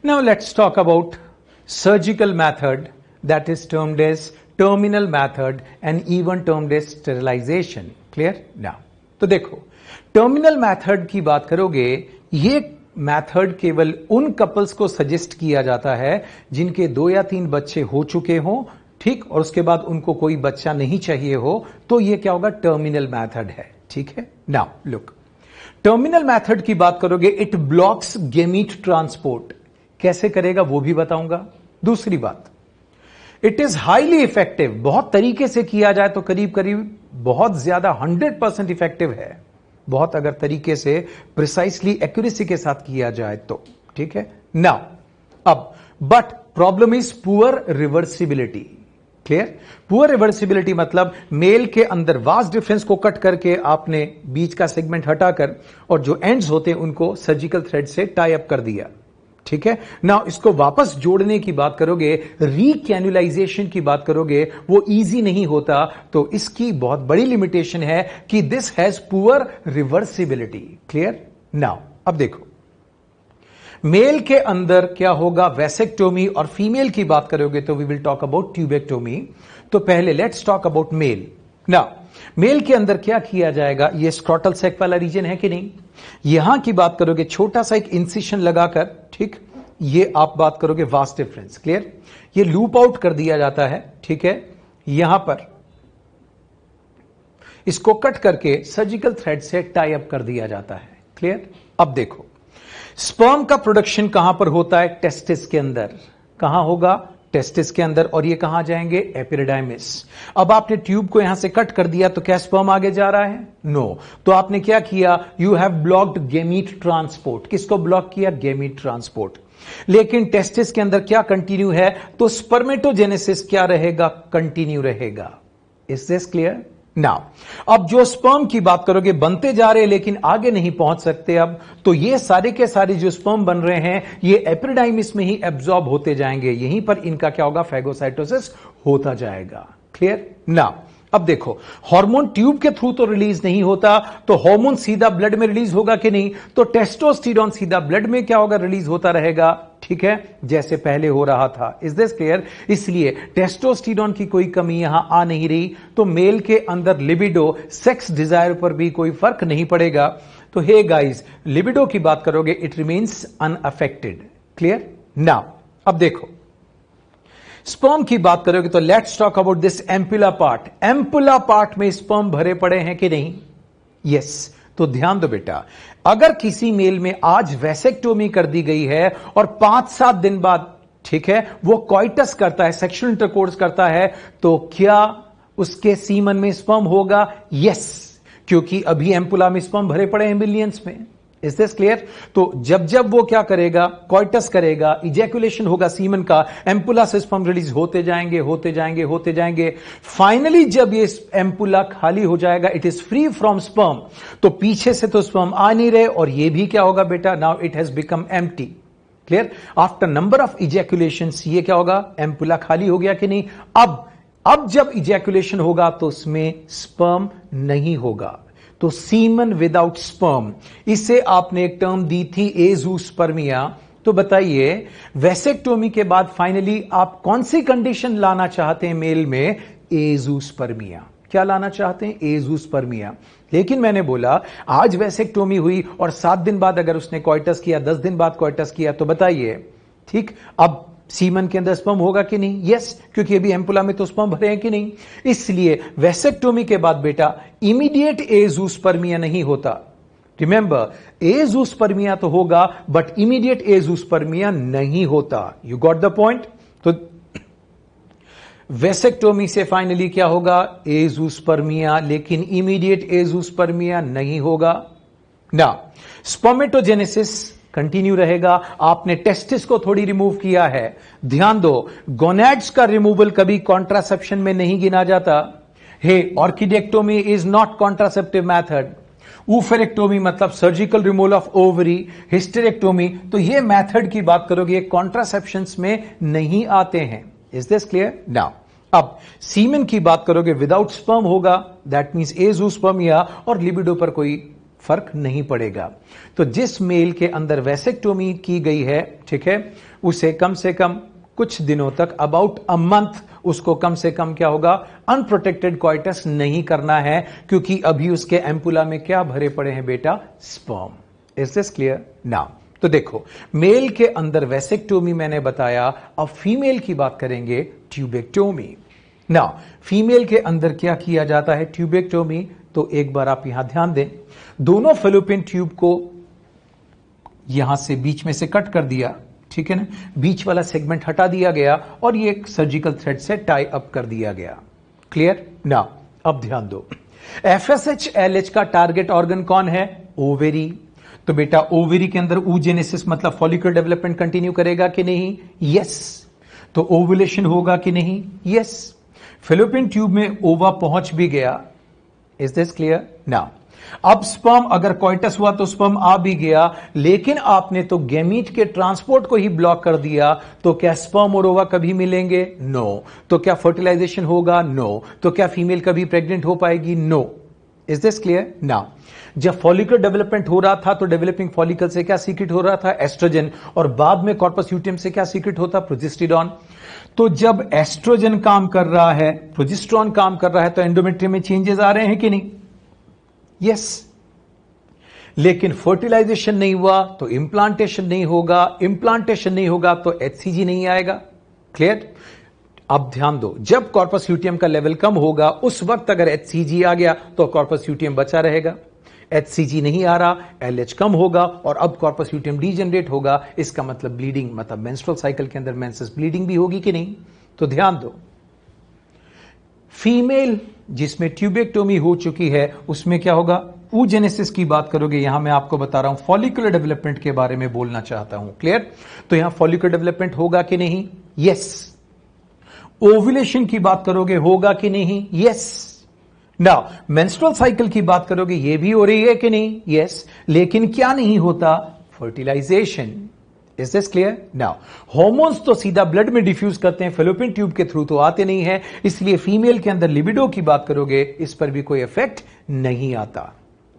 Now let's talk about surgical method that is termed as terminal method and even termed as sterilization. Clear? Now, तो देखो terminal method की बात करोगे, ये method केवल उन कपल्स को सजेस्ट किया जाता है जिनके 2 या 3 बच्चे हो चुके हों, ठीक, और उसके बाद उनको कोई बच्चा नहीं चाहिए हो, तो ये क्या होगा, टर्मिनल मेथड है, ठीक है। नाउ लुक, टर्मिनल मेथड की बात करोगे, इट ब्लॉक्स गेमीट ट्रांसपोर्ट। कैसे करेगा वो भी बताऊंगा। दूसरी बात, इट इज हाईली इफेक्टिव, बहुत तरीके से किया जाए तो करीब करीब बहुत ज्यादा 100% इफेक्टिव है, बहुत अगर तरीके से प्रिसाइसली एक्यूरेसी के साथ किया जाए तो, ठीक है। नाउ अब but problem is poor reversibility. Clear? Poor reversibility मतलब मेल के अंदर वास्ट डिफरेंस को कट करके आपने बीच का सेगमेंट हटाकर और जो एंड्स होते हैं उनको सर्जिकल थ्रेड से टाई अप कर दिया, ठीक है ना। इसको वापस जोड़ने की बात करोगे, रीकैनुलाइजेशन की बात करोगे, वो इजी नहीं होता, तो इसकी बहुत बड़ी लिमिटेशन है कि this has poor reversibility. Clear? Now अब देखो, मेल के अंदर क्या होगा, वैसेक्टोमी, और फीमेल की बात करोगे तो we will talk about tubectomy. तो पहले let's talk about male. Now male के अंदर क्या किया जाएगा, ये स्क्रॉटल सैक वाला रीजन है कि नहीं, यहां की बात करोगे छोटा सा एक इंसिशन लगाकर, ठीक, ये आप बात करोगे वास्ट डिफरेंस। क्लियर? ये लूप आउट कर दिया जाता है, ठीक है, यहां पर इसको कट करके सर्जिकल थ्रेड से टाई अप कर दिया जाता है। क्लियर? अब देखो, स्पर्म का प्रोडक्शन कहां पर होता है, टेस्टिस के अंदर। कहां होगा, टेस्टिस के अंदर, और ये कहां जाएंगे, एपिडिडाइमिस। अब आपने ट्यूब को यहां से कट कर दिया तो क्या स्पर्म आगे जा रहा है, नो। तो आपने क्या किया, you have blocked gamete transport. किसको ब्लॉक किया, गेमीट ट्रांसपोर्ट। लेकिन टेस्टिस के अंदर क्या कंटिन्यू है, तो स्पर्मेटोजेनेसिस क्या रहेगा, कंटिन्यू रहेगा। Is this clear? नाउ अब जो स्पर्म की बात करोगे, बनते जा रहे लेकिन आगे नहीं पहुंच सकते अब, तो ये सारे के सारे जो स्पर्म बन रहे हैं ये एपिडिडाइमिस में ही एब्जॉर्ब होते जाएंगे, यहीं पर इनका क्या होगा, फैगोसाइटोसिस होता जाएगा। क्लियर? नाउ अब देखो, हार्मोन ट्यूब के थ्रू तो रिलीज नहीं होता, तो हार्मोन सीधा ब्लड में रिलीज होगा कि नहीं, तो टेस्टोस्टेरोन सीधा ब्लड में क्या होगा, रिलीज होता रहेगा, ठीक है, जैसे पहले हो रहा था। Is this clear? इसलिए टेस्टोस्टेरोन की कोई कमी यहां आ नहीं रही, तो मेल के अंदर लिबिडो, सेक्स डिजायर पर भी कोई फर्क नहीं पड़ेगा। तो हे गाइस, लिबिडो की बात करोगे, it remains unaffected. Clear? Now अब देखो, स्पर्म की बात करोगे तो let's talk about this ampulla part. Ampulla part में स्पर्म भरे पड़े हैं कि नहीं, यस। तो ध्यान दो बेटा, अगर किसी मेल में आज वैसेक्टोमी कर दी गई है और 5-7 दिन बाद, ठीक है, वो कॉइटस करता है, सेक्सुअल इंटरकोर्स करता है, तो क्या उसके सीमन में स्पर्म होगा, यस, क्योंकि अभी एम्पुला में स्पर्म भरे पड़े हैं मिलियंस में। Is this clear? तो जब जब वो क्या करेगा, कॉइटस करेगा, इजैकुलेशन होगा सीमन का, एम्पुला से स्पर्म रिलीज होते जाएंगे, होते जाएंगे, होते जाएंगे। फाइनली जब ये एम्पुला खाली हो जाएगा, it is free from sperm, तो पीछे से तो स्पर्म आ नहीं रहे, और ये भी क्या होगा बेटा, now it has become empty. Clear? After number of ejaculations ये क्या होगा, एम्पुला खाली हो गया कि नहीं। अब जब इजैकुलेशन होगा तो उसमें स्पर्म नहीं होगा, तो सीमन विदाउट स्पर्म, इसे आपने एक टर्म दी थी एजूस्पर्मिया। तो बताइए, वैसेक्टोमी के बाद फाइनली आप कौन सी कंडीशन लाना चाहते हैं मेल में, एजूस्पर्मिया। क्या लाना चाहते हैं, एजूस्पर्मिया। लेकिन मैंने बोला आज वैसेक्टोमी हुई और 7 दिन बाद अगर उसने कॉइटस किया, 10 दिन बाद कॉइटस किया, तो बताइए, ठीक, अब सीमन के अंदर स्पर्म होगा कि नहीं, यस, क्योंकि अभी एम्पुला में तो स्पर्म भरे हैं कि नहीं। इसलिए वैसेक्टोमी के बाद बेटा इमीडिएट एजूस्पर्मिया नहीं होता। रिमेंबर, एजूस्पर्मिया तो होगा बट इमीडिएट एजूस्पर्मिया नहीं होता। You got the point? तो वैसेक्टोमी से फाइनली क्या होगा, एजूस्पर्मिया, लेकिन इमीडिएट एजूस्पर्मिया नहीं होगा ना। स्पर्मेटोजेनेसिस कंटिन्यू रहेगा। आपने टेस्टिस को थोड़ी रिमूव किया है, ध्यान दो, गोनैड्स का रिमूवल कभी कॉन्ट्रासेप्शन में नहीं गिना जाता। हे, ऑर्किडेक्टोमी इज नॉट कॉन्ट्रासेप्टिव मेथड। ऊफेरेक्टोमी मतलब surgical removal of ovary, hysterectomy, तो ये मेथड की बात करोगे कॉन्ट्रासेप्शंस में नहीं आते हैं। Is this clear? नाउ अब सीमेन की बात करोगे, विदाउट स्पर्म होगा, दैट मींस एजूस्पर्मिया, और लिबिडो पर कोई फर्क नहीं पड़ेगा। तो जिस मेल के अंदर वैसेक्टोमी की गई है, ठीक है, उसे कम से कम कुछ दिनों तक, अबाउट अ मंथ, उसको कम से कम क्या होगा, अनप्रोटेक्टेड कॉइटस नहीं करना है, क्योंकि अभी उसके एम्पुला में क्या भरे पड़े हैं बेटा, sperm. Is this clear now? तो देखो, मेल के अंदर वैसेक्टोमी मैंने बताया, अब फीमेल की बात करेंगे, ट्यूबेक्टोमी। नाउ फीमेल के अंदर क्या किया जाता है, ट्यूबेक्टोमी। तो एक बार आप यहां ध्यान दें, दोनों फेलोपियन ट्यूब को यहां से बीच में से कट कर दिया, ठीक है ना, बीच वाला सेगमेंट हटा दिया गया और ये एक सर्जिकल थ्रेड से टाई अप कर दिया गया। Clear now? अब ध्यान दो, एफएसएच एलएच का टारगेट ऑर्गन कौन है, ओवेरी। तो बेटा ओवेरी के अंदर oogenesis मतलब फॉलिकुलर डेवलपमेंट कंटिन्यू करेगा कि नहीं, यस। तो ओवुलेशन होगा कि नहीं, यस। फेलोपियन ट्यूब में ओवा पहुंच भी गया। Is this clear now? अब स्पर्म, अगर कॉइटस हुआ तो स्पर्म आ भी गया, लेकिन आपने तो गैमीट के ट्रांसपोर्ट को ही ब्लॉक कर दिया, तो क्या स्पर्म और ओवा कभी मिलेंगे, नो। तो क्या फर्टिलाइजेशन होगा, नो। तो क्या फीमेल कभी प्रेग्नेंट हो पाएगी, no. Is this clear now? जब फॉलिकुलर डेवलपमेंट हो रहा था तो डेवलपिंग फॉलिकल से क्या सीक्रेट हो रहा था, एस्ट्रोजन, और बाद में कॉर्पस ल्यूटियम से क्या सीक्रेट होता, प्रोजेस्टेरॉन। तो जब एस्ट्रोजन काम कर रहा है, प्रोजेस्टेरॉन काम कर रहा है, तो एंडोमेट्रियम में चेंजेस आ रहे हैं कि नहीं, यस। लेकिन फर्टिलाइजेशन नहीं हुआ तो इंप्लांटेशन नहीं होगा, इंप्लांटेशन नहीं होगा तो एचसीजी नहीं आएगा। क्लियर? अब ध्यान दो, जब कॉर्पस ल्यूटियम का लेवल कम होगा, उस वक्त अगर एचसीजी आ गया तो कॉर्पस ल्यूटियम बचा रहेगा। एचसीजी नहीं आ रहा, एलएच कम होगा और अब कॉर्पस ल्यूटियम डीजनरेट होगा। इसका मतलब ब्लीडिंग, मतलब मेंस्ट्रुअल साइकिल के अंदर मेंसेस ब्लीडिंग भी होगी कि नहीं। तो ध्यान दो, फीमेल जिसमें ट्यूबेक्टोमी हो चुकी है उसमें क्या होगा, oogenesis की बात करोगे। यहां मैं आपको बता रहा हूं, फॉलिकुलर डेवलपमेंट के बारे में बोलना चाहता हूं। क्लियर? तो यहां फॉलिकुलर डेवलपमेंट होगा कि नहीं, यस। ओव्यूलेशन की बात करोगे, होगा कि नहीं, यस। नाउ मेंस्ट्रुअल साइकिल की बात करोगे, ये भी हो रही है कि नहीं, यस। लेकिन क्या नहीं होता, fertilisation. Is this clear now? Hormones तो सीधा ब्लड में डिफ्यूज करते हैं, फेलोपियन ट्यूब के थ्रू तो आते नहीं है, इसलिए फीमेल के अंदर लिबिडो की बात करोगे, इस पर भी कोई इफेक्ट नहीं आता।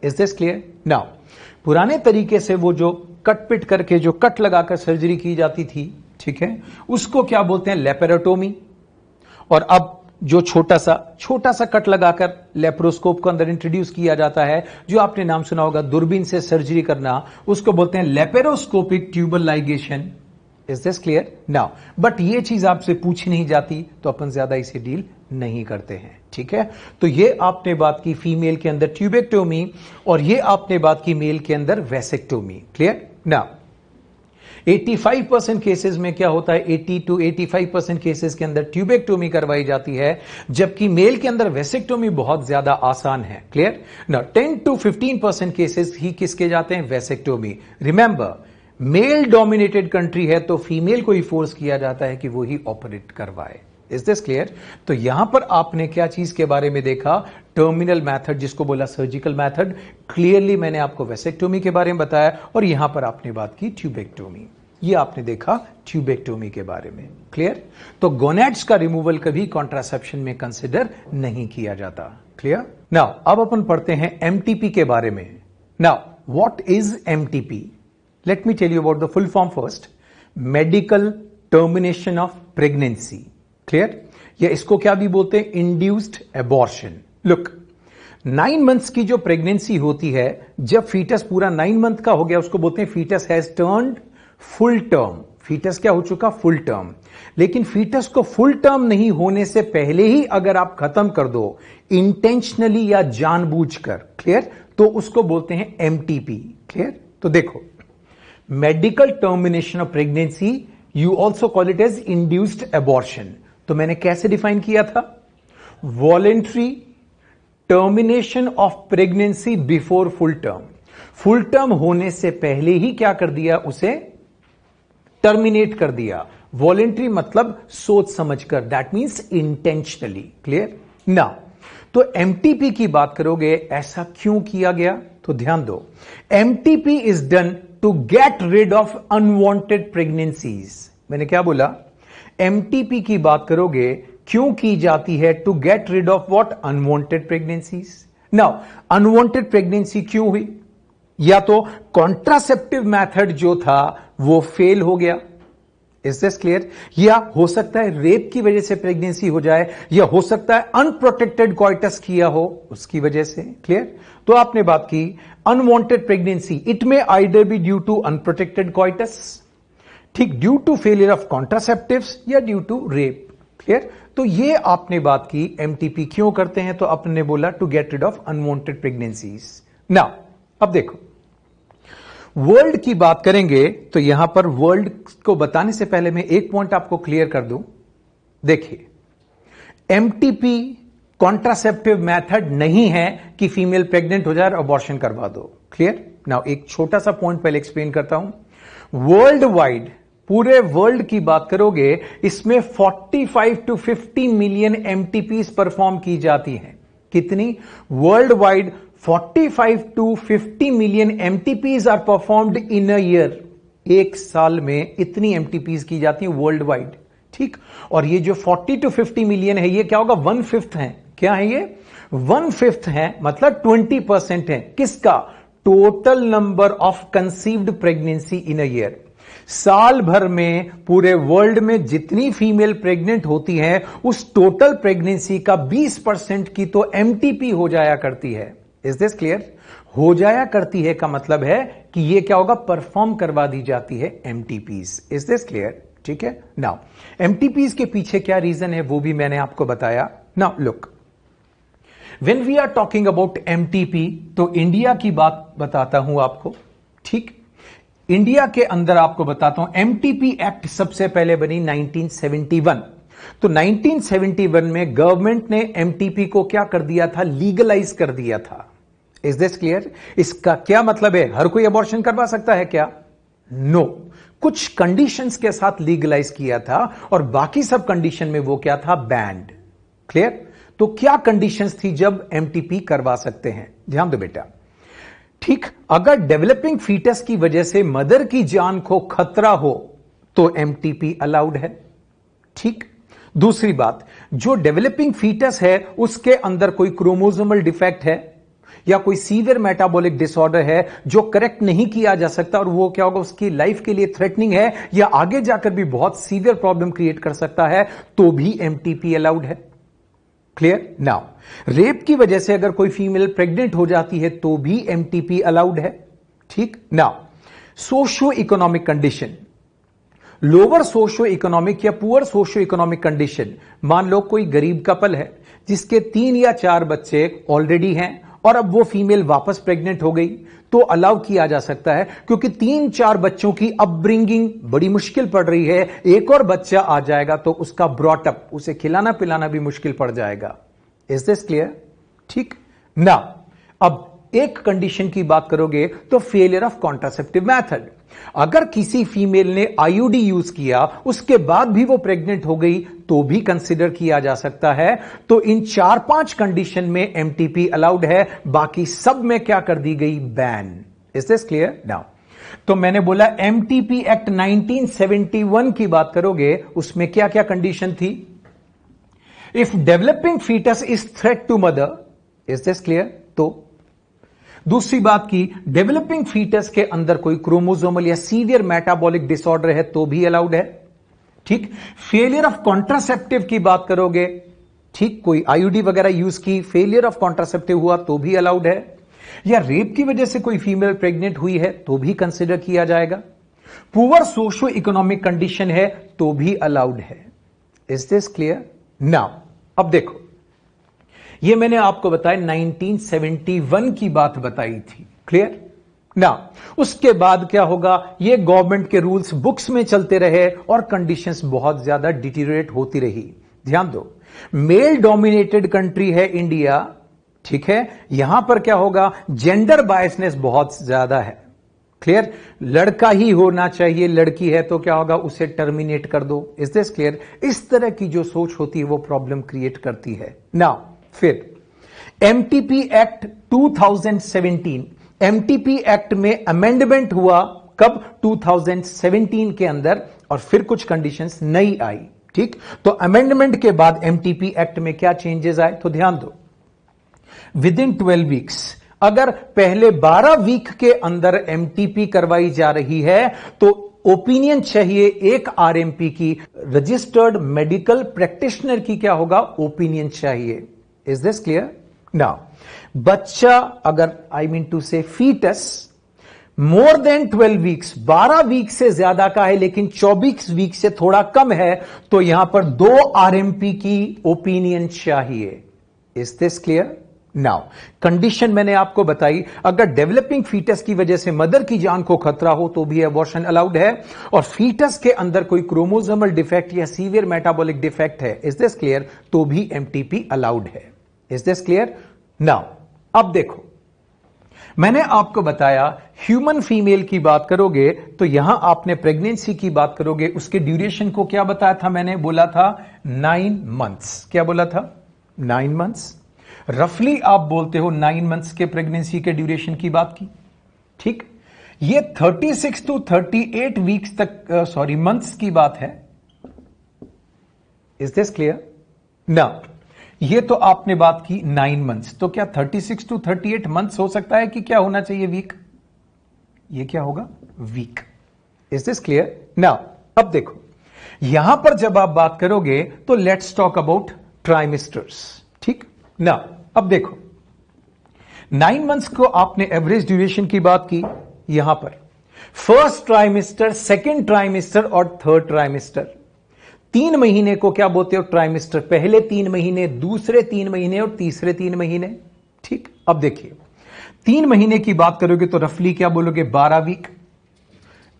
Is this clear now? पुराने तरीके से वो जो कट पिट करके जो कट लगाकर सर्जरी की जाती थी, ठीक है, उसको क्या बोलते हैं, लेपेरोटोमी। और अब जो छोटा सा कट लगाकर लेप्रोस्कोप को अंदर इंट्रोड्यूस किया जाता है, जो आपने नाम सुना होगा, दूरबीन से सर्जरी करना, उसको बोलते हैं laparoscopic tubal ligation. Is this clear now? But ये चीज आपसे पूछी नहीं जाती तो अपन ज्यादा इसे डील नहीं करते हैं, ठीक है। तो ये आपने बात की फीमेल के अंदर ट्यूबेक्टोमी, और ये आपने बात की मेल के अंदर वैसेक्टोमी। Clear now? 85% केसेस में क्या होता है, 80 to 85% केसेस के अंदर ट्यूबेक्टोमी करवाई जाती है, जबकि मेल के अंदर वैसेक्टोमी बहुत ज्यादा आसान है। क्लियर ना? 10 to 15% केसेस ही किसके जाते हैं, vasectomy. Remember, male dominated country है तो फीमेल को ही फोर्स किया जाता है कि वो ही ऑपरेट करवाए। Is this clear? तो यहां पर आपने क्या चीज के बारे में देखा, टर्मिनल मेथड, जिसको बोला सर्जिकल मेथड। क्लियरली मैंने आपको वैसेक्टोमी के बारे में बताया, और यहां पर आपने बात की ट्यूबेक्टोमी। ये आपने देखा ट्यूबेक्टोमी के बारे में। क्लियर? तो गोनेड्स का रिमूवल कभी कॉन्ट्रासेप्शन में कंसिडर नहीं किया जाता। क्लियर? नाउ अब अपन पढ़ते हैं एमटीपी के बारे में। Now what is MTP? Let me tell you about the full form first. Medical termination of pregnancy. Clear? या इसको क्या भी बोलते हैं, इंड्यूस्ड एबॉर्शन। लुक, 9 मंथ्स की जो प्रेगनेंसी होती है, जब फीटस पूरा 9 मंथ का हो गया, उसको बोलते हैं foetus has turned full term. Foetus क्या हो चुका, फुल टर्म। लेकिन फीटस को फुल टर्म नहीं होने से पहले ही अगर आप खत्म कर दो, इंटेंशनली या जानबूझकर, क्लियर, तो उसको बोलते हैं एमटीपी। क्लियर? तो देखो, medical termination of pregnancy, you also call it as induced abortion. तो मैंने कैसे डिफाइन किया था, voluntary termination of pregnancy before full term. Full term होने से पहले ही क्या कर दिया, उसे टर्मिनेट कर दिया। वॉलेंट्री मतलब सोच समझकर, दैट मींस इंटेंशनली। क्लियर ना? तो एमटीपी की बात करोगे, ऐसा क्यों किया गया, तो ध्यान दो, MTP is done to get rid of unwanted pregnancies. मैंने क्या बोला, एमटीपी की बात करोगे क्यों की जाती है, to get rid of what, unwanted pregnancies. Now unwanted pregnancy क्यों हुई, या तो कॉन्ट्रासेप्टिव मेथड जो था वो फेल हो गया, इज दिस क्लियर, या हो सकता है रेप की वजह से प्रेगनेंसी हो जाए, या हो सकता है अनप्रोटेक्टेड कॉइटस किया हो उसकी वजह से। क्लियर, तो आपने बात की unwanted pregnancy, it may either be due to unprotected coitus, ठीक, due to failure of contraceptives या ड्यू टू रेप। क्लियर, तो ये आपने बात की एमटीपी क्यों करते हैं, तो आपने बोला to get rid of unwanted pregnancies. Now अब देखो वर्ल्ड की बात करेंगे तो यहां पर वर्ल्ड को बताने से पहले मैं एक पॉइंट आपको क्लियर कर दूं। देखिए, एमटीपी कॉन्ट्रासेप्टिव मेथड नहीं है कि फीमेल प्रेग्नेंट हो जाए और अबॉर्शन करवा दो। क्लियर, नाउ एक छोटा सा पॉइंट पहले एक्सप्लेन करता हूं। वर्ल्ड वाइड, पूरे वर्ल्ड की बात करोगे, इसमें 45 टू 50 मिलियन एमटीपीज परफॉर्म की जाती हैं। कितनी? Worldwide 45 to 50 million MTPs are performed in a year. एक साल में इतनी एमटीपीज की जाती है वर्ल्ड वाइड, ठीक। और ये जो 40 टू 50 मिलियन है, ये क्या होगा? 1/5 है। क्या है ये? 1/5 है, मतलब 20% है। किसका? Total number of conceived pregnancy in a year. साल भर में पूरे वर्ल्ड में जितनी फीमेल प्रेग्नेंट होती हैं, उस टोटल प्रेगनेंसी का 20% की तो एमटीपी हो जाया करती है। Is this clear? हो जाया करती है का मतलब है कि ये क्या होगा? परफॉर्म करवा दी जाती है एमटीपीज। Is this clear? ठीक है। नाउ एमटीपीज के पीछे क्या रीजन है वो भी मैंने आपको बताया। Now look, when we are talking about MTP, तो इंडिया की बात बताता हूं आपको, ठीक। इंडिया के अंदर आपको बताता हूं, एमटीपी एक्ट सबसे पहले बनी 1971। तो 1971 में गवर्नमेंट ने एमटीपी को क्या कर दिया था? लीगलाइज कर दिया था। Is this clear? इसका क्या मतलब है? हर कोई अबॉर्शन करवा सकता है क्या? नो, कुछ कंडीशंस के साथ लीगलाइज किया था और बाकी सब कंडीशन में वो क्या था? बैंड। क्लियर? तो क्या कंडीशंस थी जब एमटीपी करवा सकते हैं? ध्यान दो बेटा, ठीक। अगर डेवलपिंग फीटस की वजह से मदर की जान को खतरा हो तो एमटीपी अलाउड है, ठीक। दूसरी बात, जो डेवलपिंग फीटस है उसके अंदर कोई क्रोमोसोमल डिफेक्ट है या कोई सीवियर मेटाबॉलिक डिसऑर्डर है जो करेक्ट नहीं किया जा सकता और वो क्या होगा? उसकी लाइफ के लिए थ्रेटनिंग है या आगे जाकर भी बहुत सीवियर प्रॉब्लम क्रिएट कर सकता है, तो भी एमटीपी अलाउड है। क्लियर? नाउ रेप की वजह से अगर कोई फीमेल प्रेग्नेंट हो जाती है तो भी एमटीपी अलाउड है, ठीक। Now socio economic condition, lower socio economic या पुअर सोशियो इकोनॉमिक कंडीशन, मान लो कोई गरीब कपल है जिसके 3 या 4 बच्चे ऑलरेडी हैं और अब वो फीमेल वापस प्रेग्नेंट हो गई, तो अलाउ किया जा सकता है, क्योंकि 3-4 बच्चों की अपब्रिंगिंग बड़ी मुश्किल पड़ रही है। एक और बच्चा आ जाएगा तो उसका ब्रॉटअप, उसे खिलाना पिलाना भी मुश्किल पड़ जाएगा। Is this clear? ठीक ना। अब एक कंडीशन की बात करोगे तो फेलियर ऑफ कॉन्ट्रासेप्टिव मेथड। अगर किसी फीमेल ने आईयूडी यूज किया उसके बाद भी वो प्रेग्नेंट हो गई तो भी कंसिडर किया जा सकता है। तो इन 4-5 कंडीशन में एमटीपी अलाउड है, बाकी सब में क्या कर दी गई? Ban. Is this clear? Now तो मैंने बोला एमटीपी एक्ट 1971 की बात करोगे, उसमें क्या क्या कंडीशन थी? If developing foetus is threat to mother, is this clear? तो दूसरी बात की, डेवलपिंग फीटस के अंदर कोई क्रोमोसोमल या सीवियर मेटाबॉलिक डिसऑर्डर है तो भी अलाउड है, ठीक। फेलियर ऑफ कॉन्ट्रासेप्टिव की बात करोगे, ठीक, कोई आईयूडी वगैरह यूज की, फेलियर ऑफ कॉन्ट्रासेप्टिव हुआ तो भी अलाउड है, या रेप की वजह से कोई फीमेल प्रेग्नेंट हुई है तो भी कंसिडर किया जाएगा, पुअर सोशो इकोनॉमिक कंडीशन है तो भी अलाउड है। Is this clear? नाउ अब देखो, ये मैंने आपको बताया 1971 की बात बताई थी। क्लियर ना। उसके बाद क्या होगा? ये गवर्नमेंट के रूल्स बुक्स में चलते रहे और कंडीशंस बहुत ज्यादा डिटीरियोरेट होती रही। ध्यान दो, मेल डोमिनेटेड कंट्री है इंडिया, ठीक है। यहां पर क्या होगा? जेंडर बायसनेस बहुत ज्यादा है। क्लियर? लड़का ही होना चाहिए, लड़की है तो क्या होगा? उसे टर्मिनेट कर दो। Is this clear? इस तरह की जो सोच होती है वो प्रॉब्लम क्रिएट करती है ना। फिर एमटीपी एक्ट 2017, एमटीपी एक्ट में अमेंडमेंट हुआ कब? 2017 के अंदर, और फिर कुछ कंडीशंस नई आई, ठीक। तो अमेंडमेंट के बाद एमटीपी एक्ट में क्या चेंजेस आए? तो ध्यान दो, विद इन 12 वीक्स अगर पहले 12 वीक के अंदर एमटीपी करवाई जा रही है तो ओपिनियन चाहिए एक आरएमपी की, रजिस्टर्ड मेडिकल प्रैक्टिशनर की क्या होगा, ओपिनियन चाहिए। Is this clear? नाउ बच्चा अगर I mean to say foetus more than 12 weeks, 12 week से ज्यादा का है लेकिन 24 वीक से थोड़ा कम है, तो यहां पर 2 आरएमपी की ओपिनियन चाहिए। Is this clear? Now condition मैंने आपको बताई, अगर डेवलपिंग फीटस की वजह से मदर की जान को खतरा हो तो भी अबॉर्शन अलाउड है, और फीटस के अंदर कोई क्रोमोसोमल डिफेक्ट या सीवियर मेटाबॉलिक डिफेक्ट है, इज दिस क्लियर, तो भी एमटीपी अलाउड है। Is this clear? नाउ अब देखो, मैंने आपको बताया ह्यूमन फीमेल की बात करोगे तो यहां आपने प्रेगनेंसी की बात करोगे, उसके ड्यूरेशन को क्या बताया था, मैंने बोला था 9 मंथ्स। क्या बोला था? 9 मंथ्स। रफली आप बोलते हो 9 मंथ्स के प्रेगनेंसी के ड्यूरेशन की बात की, ठीक। ये 36 टू 38 वीक्स तक मंथ्स की बात है। Is this clear? ना, ये तो आपने बात की 9 मंथ्स, तो क्या 36 टू 38 मंथ्स हो सकता है कि क्या होना चाहिए, वीक? ये क्या होगा, week. Is this clear? Now अब देखो, यहां पर जब आप बात करोगे तो लेट्स टॉक अबाउट ट्राइमेस्टर्स, ठीक। नाउ अब देखो, 9 मंथ्स को आपने एवरेज ड्यूरेशन की बात की, यहां पर फर्स्ट ट्राइमेस्टर, सेकेंड ट्राइमेस्टर और थर्ड ट्राइमेस्टर। 3 महीने को क्या बोलते हो, ट्राइमेस्टर। पहले 3 महीने, दूसरे 3 महीने और तीसरे 3 महीने, ठीक। अब देखिए 3 महीने की बात करोगे तो रफली क्या बोलोगे, 12 वीक,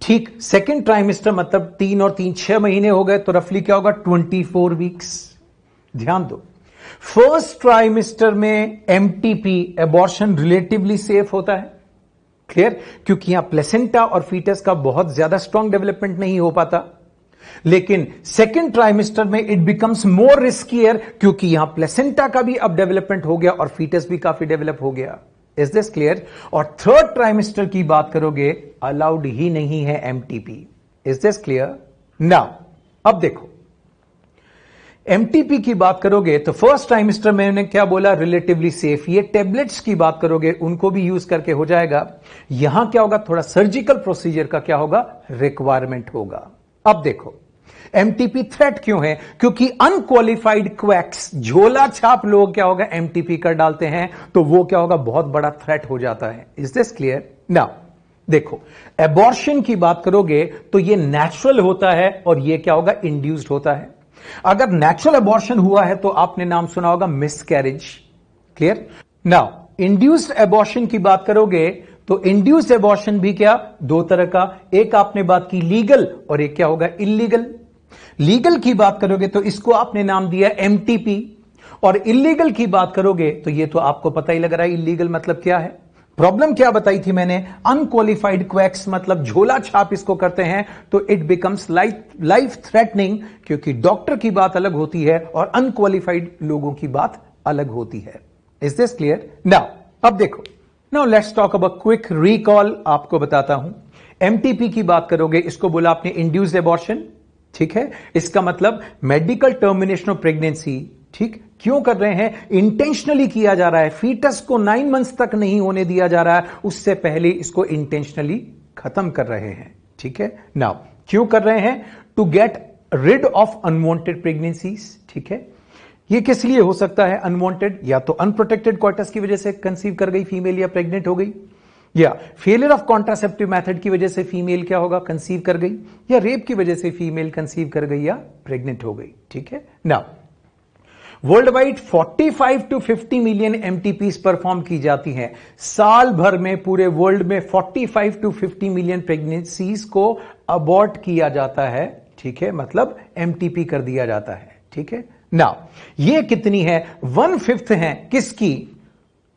ठीक। सेकेंड ट्राइमेस्टर मतलब 3 और 3 6 महीने हो गए, तो रफली क्या होगा, 24 वीक्स। ध्यान दो, फर्स्ट ट्राइमेस्टर में एमटीपी एबॉर्शन रिलेटिवली सेफ होता है, क्लियर, क्योंकि यहां प्लेसेंटा और फीटस का बहुत ज्यादा स्ट्रॉन्ग डेवलपमेंट नहीं हो पाता। लेकिन सेकेंड ट्राइमेस्टर में इट बिकम्स मोर रिस्कियर, क्योंकि यहां प्लेसेंटा का भी अब डेवलपमेंट हो गया और फीटस भी काफी डेवलप हो गया। Is this clear? और थर्ड ट्राइमेस्टर की बात करोगे, अलाउड ही नहीं है MTP. Is this clear? Now अब देखो, एमटीपी की बात करोगे तो फर्स्ट ट्राइमेस्टर में मैंने क्या बोला, रिलेटिवली सेफ। ये टेबलेट्स की बात करोगे उनको भी यूज करके हो जाएगा। यहां क्या होगा, थोड़ा सर्जिकल प्रोसीजर का क्या होगा, रिक्वायरमेंट होगा। अब देखो, एमटीपी थ्रेट क्यों है, क्योंकि अनक्वालिफाइड क्वैक्स, झोला छाप लोग क्या होगा, एमटीपी कर डालते हैं, तो वो क्या होगा, बहुत बड़ा थ्रेट हो जाता है। Is this clear? नाउ देखो, एबॉर्शन की बात करोगे तो ये नेचुरल होता है और ये क्या होगा, इंड्यूस्ड होता है। अगर नेचुरल एबॉर्शन हुआ है तो आपने नाम सुना होगा miscarriage, clear. Now induced abortion की बात करोगे तो इंड्यूस्ड एबॉर्शन भी क्या, 2 तरह का, एक आपने बात की लीगल और एक क्या होगा, इल्लीगल। लीगल की बात करोगे तो इसको आपने नाम दिया एमटीपी, और इल्लीगल की बात करोगे तो ये तो आपको पता ही लग रहा है इल्लीगल मतलब क्या है। प्रॉब्लम क्या बताई थी मैंने, अनक्वालिफाइड क्वैक्स मतलब झोला छाप इसको करते हैं, तो इट बिकम्स लाइफ थ्रेटनिंग, क्योंकि डॉक्टर की बात अलग होती है और अनक्वालिफाइड लोगों की बात अलग होती है। Is this clear? नाउ अब देखो, now let's talk about quick recall. आपको बताता हूं, एमटीपी की बात करोगे, इसको बोला आपने इंड्यूस्ड एबॉर्शन, ठीक है। इसका मतलब मेडिकल टर्मिनेशन ऑफ प्रेगनेंसी, ठीक। क्यों कर रहे हैं, इंटेंशनली किया जा रहा है, फीटस को 9 मंथ्स तक नहीं होने दिया जा रहा है, उससे पहले इसको इंटेंशनली खत्म कर रहे हैं, ठीक है। नाउ क्यों कर रहे हैं, to get rid of unwanted pregnancies, ठीक है। ये किस लिए हो सकता है अनवांटेड, या तो अनप्रोटेक्टेड क्वार्टर्स की वजह से कंसीव कर गई फीमेल या प्रेग्नेंट हो गई, या फेलियर ऑफ कॉन्ट्रासेप्टिव मेथड की वजह से फीमेल क्या होगा, कंसीव कर गई, या रेप की वजह से फीमेल कंसीव कर गई या प्रेग्नेंट हो गई, ठीक है। Now worldwide 45 to 50 million MTPs perform की जाती हैं साल भर में। पूरे वर्ल्ड में 45 टू 50 मिलियन प्रेगनेंसीज को अबॉर्ट किया जाता है, ठीक है, मतलब एमटीपी कर दिया जाता है, ठीक है। नाउ ये कितनी है, 1/5 है किसकी,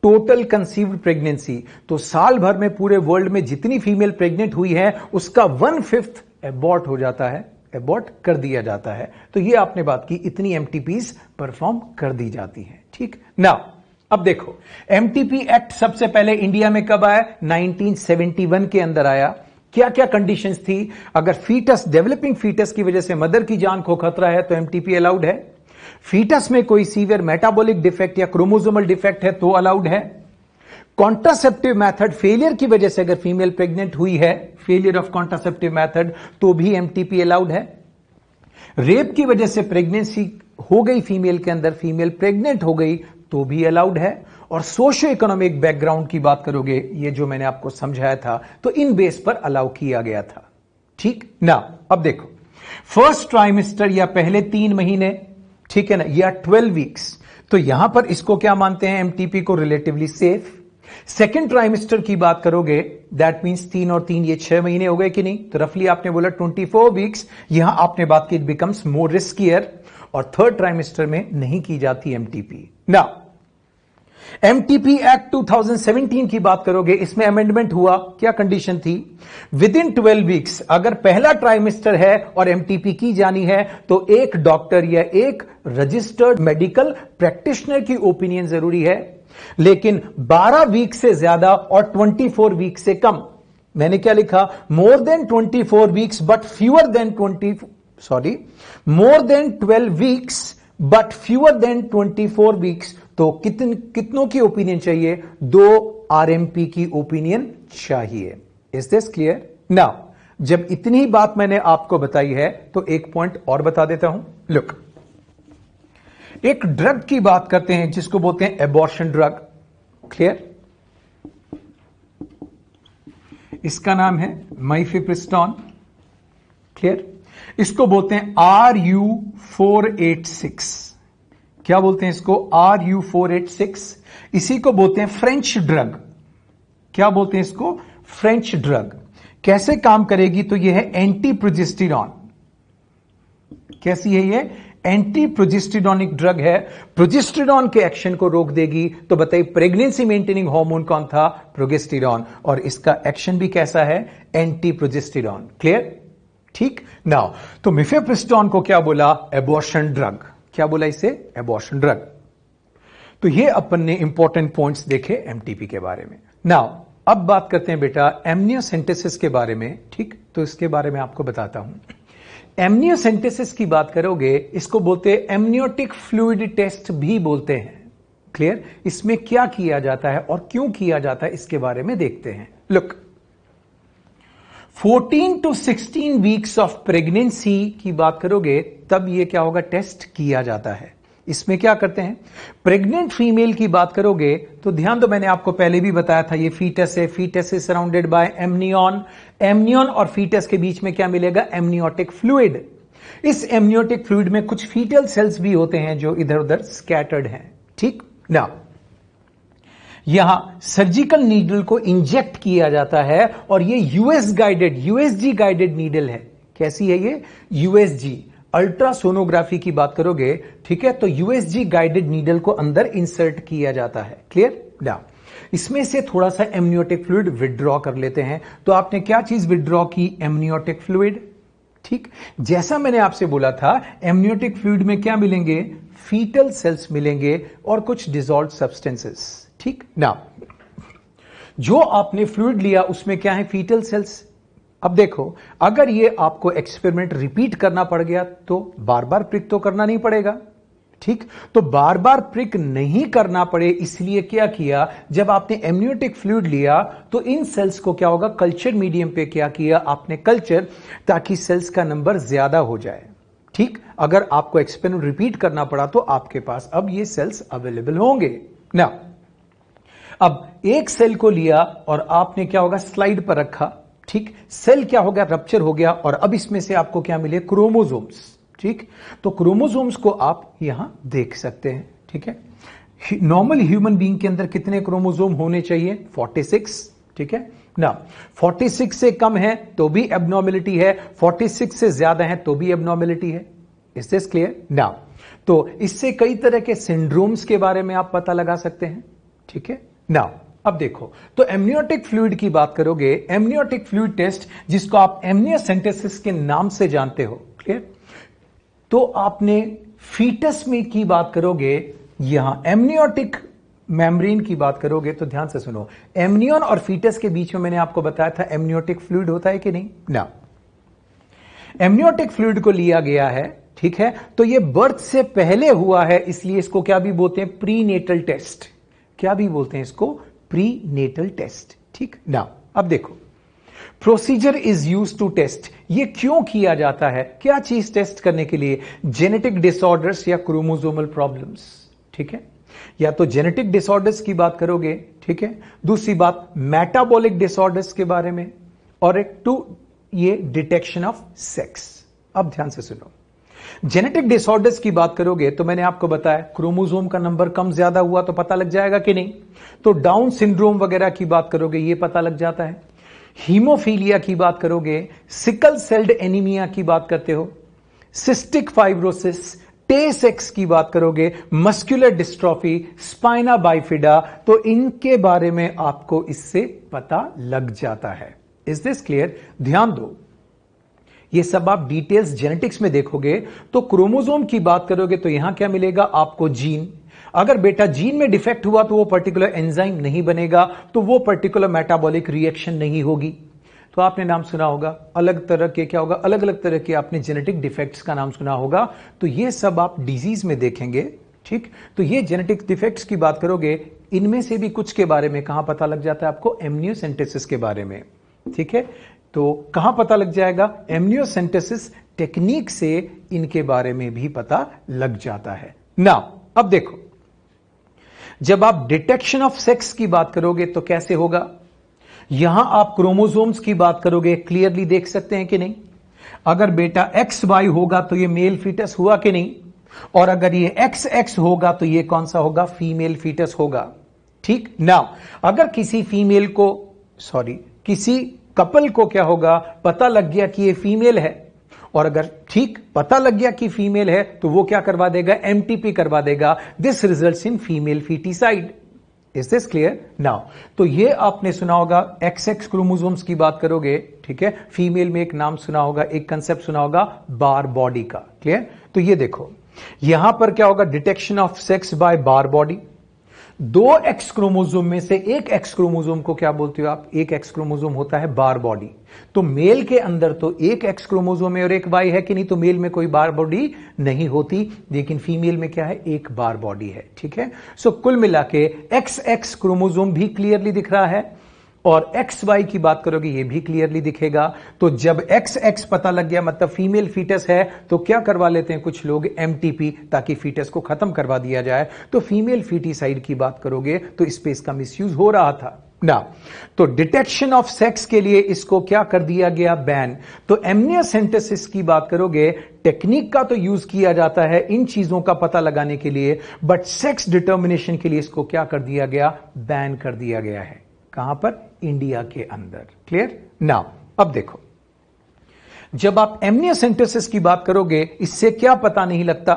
टोटल कंसीव्ड प्रेगनेंसी। तो साल भर में पूरे वर्ल्ड में जितनी फीमेल प्रेग्नेंट हुई है उसका 1/5 अबॉर्ट हो जाता है, अबॉर्ट कर दिया जाता है। तो ये आपने बात की, इतनी एमटीपीज परफॉर्म कर दी जाती हैं, ठीक। नाउ अब देखो, एमटीपी एक्ट सबसे पहले इंडिया में कब आया, 1971 के अंदर आया। क्या क्या कंडीशंस थी, अगर फीटस, डेवलपिंग फीटस की वजह से मदर की जान को खतरा है तो एमटीपी अलाउड है। फीटस में कोई सीवियर मेटाबॉलिक डिफेक्ट या क्रोमोसोमल डिफेक्ट है तो अलाउड है। कॉन्ट्रासेप्टिव मेथड फेलियर की वजह से अगर फीमेल प्रेग्नेंट हुई है, फेलियर ऑफ कॉन्ट्रासेप्टिव मेथड, तो भी एमटीपी अलाउड है। रेप की वजह से प्रेगनेंसी हो गई फीमेल के अंदर, फीमेल प्रेग्नेंट हो गई, तो भी अलाउड है। और सोशियो इकोनॉमिक बैकग्राउंड की बात करोगे, ये जो मैंने आपको समझाया था, तो इन बेस पर अलाउ किया गया था। ठीक ना, अब देखो फर्स्ट ट्राइमेस्टर या पहले 3 महीने, ठीक है ना, या 12 वीक्स, तो यहां पर इसको क्या मानते हैं, एमटीपी को रिलेटिवली सेफ। सेकेंड ट्राइमेस्टर की बात करोगे, दैट मींस 3 और 3 ये 6 महीने हो गए कि नहीं, तो रफली आपने बोला 24 वीक्स, यहां आपने बात की इट बिकम्स मोर रिस्कियर। और थर्ड ट्राइमेस्टर में नहीं की जाती एमटीपी। ना एमटीपी एक्ट 2017 की बात करोगे, इसमें अमेंडमेंट हुआ, क्या कंडीशन थी, विद इन 12 वीक्स अगर पहला ट्राइमेस्टर है और एमटीपी की जानी है तो एक डॉक्टर या एक रजिस्टर्ड मेडिकल प्रैक्टिशनर की ओपिनियन जरूरी है। लेकिन 12 वीक से ज्यादा और 24 वीक से कम, मैंने क्या लिखा, more than 24 weeks but fewer than more than 12 weeks but fewer than 24 weeks, तो कितनों की ओपिनियन चाहिए, 2 आरएमपी की ओपिनियन चाहिए। Is this clear? नाउ जब इतनी बात मैंने आपको बताई है तो एक पॉइंट और बता देता हूं। लुक, एक ड्रग की बात करते हैं जिसको बोलते हैं एबॉर्शन ड्रग। क्लियर? इसका नाम है माइफेप्रिस्टोन। क्लियर? इसको बोलते हैं RU486। क्या बोलते हैं इसको, RU486। इसी को बोलते हैं फ्रेंच ड्रग। क्या बोलते हैं इसको, फ्रेंच ड्रग। कैसे काम करेगी, तो यह है एंटी प्रोजेस्टेरॉन। कैसी है ये, एंटी प्रोजेस्टेरॉनिक ड्रग है, प्रोजेस्टेरॉन के एक्शन को रोक देगी। तो बताइए प्रेगनेंसी मेंटेनिंग हार्मोन कौन था, प्रोजेस्टेरॉन, और इसका एक्शन भी कैसा है, एंटी प्रोजेस्टेरॉन। क्लियर? ठीक। नाउ तो मिफेप्रिस्टोन को क्या बोला, एबॉर्शन ड्रग। क्या बोला इसे, एबॉर्शन ड्रग। तो ये अपन ने इंपॉर्टेंट पॉइंट्स देखे एमटीपी के बारे में। नाउ अब बात करते हैं बेटा एमनियोसेंटेसिस के बारे में। ठीक, तो इसके बारे में आपको बताता हूं। एमनियोसेंटेसिस की बात करोगे, इसको बोलते हैं एमनियोटिक फ्लूइड टेस्ट भी बोलते हैं। क्लियर? इसमें क्या किया जाता है और क्यों किया जाता है, इसके बारे में देखते हैं। Look, 14 to 16 weeks of pregnancy की बात करोगे, तब यह क्या होगा, टेस्ट किया जाता है। इसमें क्या करते हैं, प्रेग्नेंट फीमेल की बात करोगे तो ध्यान दो, मैंने आपको पहले भी बताया था, ये फीटस है, foetus is surrounded by amnion. Amnion और फीटस के बीच में क्या मिलेगा, एमनियोटिक फ्लूइड। इस एमनियोटिक फ्लूइड में कुछ फीटल सेल्स भी होते हैं जो इधर उधर स्कैटर्ड हैं। ठीक ना, यहां सर्जिकल नीडल को इंजेक्ट किया जाता है और ये यूएसजी गाइडेड नीडल है। कैसी है ये, यूएसजी, अल्ट्रासोनोग्राफी की बात करोगे, ठीक है, तो यूएसजी गाइडेड नीडल को अंदर इंसर्ट किया जाता है। क्लियर? ना इसमें से थोड़ा सा एमनियोटिक फ्लूइड विड्रॉ कर लेते हैं। तो आपने क्या चीज विड्रॉ की, एमनियोटिक फ्लूइड। ठीक, जैसा मैंने आपसे बोला था, एमनियोटिक फ्लूइड में क्या मिलेंगे, फीटल सेल्स मिलेंगे और कुछ डिसॉल्व्ड सब्सटेंसेस। ठीक ना, जो आपने फ्लूइड लिया उसमें क्या है, फीटल सेल्स। अब देखो, अगर ये आपको एक्सपेरिमेंट रिपीट करना पड़ गया तो बार बार प्रिक तो करना नहीं पड़ेगा। ठीक, तो बार बार प्रिक नहीं करना पड़े इसलिए क्या किया, जब आपने एमनियोटिक फ्लूइड लिया तो इन सेल्स को क्या होगा, कल्चर मीडियम पे क्या किया आपने, कल्चर, ताकि सेल्स का नंबर ज्यादा हो जाए। ठीक, अगर आपको एक्सपेरिमेंट रिपीट करना पड़ा तो आपके पास अब ये सेल्स अवेलेबल होंगे ना। अब एक सेल को लिया और आपने क्या होगा, स्लाइड पर रखा। ठीक, सेल क्या हो गया, रप्चर हो गया, और अब इसमें से आपको क्या मिले, क्रोमोसोम्स। ठीक, तो क्रोमोसोम्स को आप यहां देख सकते हैं। ठीक है, नॉर्मल ह्यूमन बीइंग के अंदर कितने क्रोमोसोम होने चाहिए, 46। ठीक है ना, 46 से कम है तो भी एबनॉर्मेलिटी है, 46 से ज्यादा है तो भी एबनॉर्मेलिटी है। Is this clear? ना तो इससे कई तरह के सिंड्रोम्स के बारे में आप पता लगा सकते हैं। ठीक है ना, अब देखो, तो एमनियोटिक फ्लूइड की बात करोगे, एमनियोटिक फ्लूइड टेस्ट जिसको आप एमनियोसेंटेसिस के नाम से जानते हो। क्लियर? तो आपने फीटस में की बात करोगे, यहां एमनियोटिक मेम्ब्रेन की बात करोगे, तो ध्यान से सुनो, एमनियन और फीटस के बीच में मैंने आपको बताया था एमनियोटिक फ्लूइड होता है कि नहीं ना। एमनियोटिक फ्लूइड को लिया गया है, ठीक है, तो यह बर्थ से पहले हुआ है, इसलिए इसको क्या भी बोलते हैं, प्रीनेटल टेस्ट। क्या भी बोलते हैं इसको, प्रीनेटल टेस्ट। ठीक ना, अब देखो procedure is use to test, ये क्यों किया जाता है, क्या चीज टेस्ट करने के लिए, जेनेटिक डिसऑर्डर्स या क्रोमोसोमल प्रॉब्लम्स। ठीक है, या तो जेनेटिक डिसऑर्डर्स की बात करोगे, ठीक है, दूसरी बात मेटाबॉलिक डिसऑर्डर्स के बारे में, और एक टू ये डिटेक्शन ऑफ सेक्स। अब ध्यान से सुनो, जेनेटिक डिसऑर्डर्स की बात करोगे तो मैंने आपको बताया क्रोमोसोम का नंबर कम ज्यादा हुआ तो पता लग जाएगा कि नहीं, तो डाउन सिंड्रोम वगैरह की बात करोगे ये पता लग जाता है, हीमोफीलिया की बात करोगे, सिकल सेल्ड एनीमिया की बात करते हो, सिस्टिक फाइब्रोसिस, टे सेक्स की बात करोगे, मस्कुलर डिस्ट्रॉफी, स्पाइना बाइफिडा, तो इनके बारे में आपको इससे पता लग जाता है। Is this clear? ध्यान दो, ये सब आप डिटेल्स जेनेटिक्स में देखोगे तो क्रोमोसोम की बात करोगे तो यहां क्या मिलेगा आपको, जीन। अगर बेटा जीन में डिफेक्ट हुआ तो वो पर्टिकुलर एंजाइम नहीं बनेगा, तो वो पर्टिकुलर मेटाबॉलिक रिएक्शन नहीं होगी। तो आपने नाम सुना होगा अलग तरह के, क्या होगा, अलग अलग तरह के आपने जेनेटिक डिफेक्ट्स का नाम सुना होगा, तो ये सब आप डिजीज में देखेंगे। ठीक, तो ये जेनेटिक डिफेक्ट्स की बात करोगे, इनमें से भी कुछ के बारे में कहां पता लग जाता है आपको, एमनियोसेंटेसिस के बारे में। ठीक है, तो कहां पता लग जाएगा, एमनियोसेंटेसिस टेक्निक से इनके बारे में भी पता लग जाता है। नाउ अब देखो, जब आप डिटेक्शन ऑफ सेक्स की बात करोगे तो कैसे होगा, यहां आप क्रोमोसोम्स की बात करोगे, क्लियरली देख सकते हैं कि नहीं, अगर बेटा XY होगा तो ये मेल फीटस हुआ कि नहीं, और अगर ये XX होगा तो ये कौन सा होगा, फीमेल फीटस होगा। ठीक, नाउ अगर किसी फीमेल को, सॉरी किसी कपल को क्या होगा, पता लग गया कि ये फीमेल है, और अगर ठीक पता लग गया कि फीमेल है तो वो क्या करवा देगा, MTP करवा देगा, this results in female foeticide. Is this clear? Now तो ये आपने सुना होगा, XX क्रोमोसोम्स की बात करोगे, ठीक है, फीमेल में एक नाम सुना होगा, एक कंसेप्ट सुना होगा, बार बॉडी का। क्लियर? तो ये देखो यहां पर क्या होगा, detection of sex by Barr body. दो X क्रोमोसोम में से एक X क्रोमोसोम को क्या बोलते हो आप, एक X क्रोमोसोम होता है बार बॉडी। तो मेल के अंदर तो एक X क्रोमोसोम है और एक Y है कि नहीं, तो मेल में कोई बार बॉडी नहीं होती, लेकिन फीमेल में क्या है, एक बार बॉडी है। ठीक है, सो कुल मिला के XX क्रोमोसोम भी क्लियरली दिख रहा है, और XY की बात करोगे ये भी क्लियरली दिखेगा। तो जब XX पता लग गया मतलब फीमेल फीटस है, तो क्या करवा लेते हैं कुछ लोग, MTP, ताकि फीटस को खत्म करवा दिया जाए। तो फीमेल फीटिसाइड की बात करोगे तो स्पेस का मिसयूज हो रहा था ना, तो डिटेक्शन ऑफ सेक्स के लिए इसको क्या कर दिया गया, बैन। तो एमनियोसेंटेसिस की बात करोगे, टेक्निक का तो यूज किया जाता है इन चीजों का पता लगाने के लिए, बट सेक्स डिटर्मिनेशन के लिए इसको क्या कर दिया गया, बैन कर दिया गया है। कहां पर, इंडिया के अंदर। क्लियर? नाउ अब देखो, जब आप एमनियोसेंटेसिस की बात करोगे, इससे क्या पता नहीं लगता,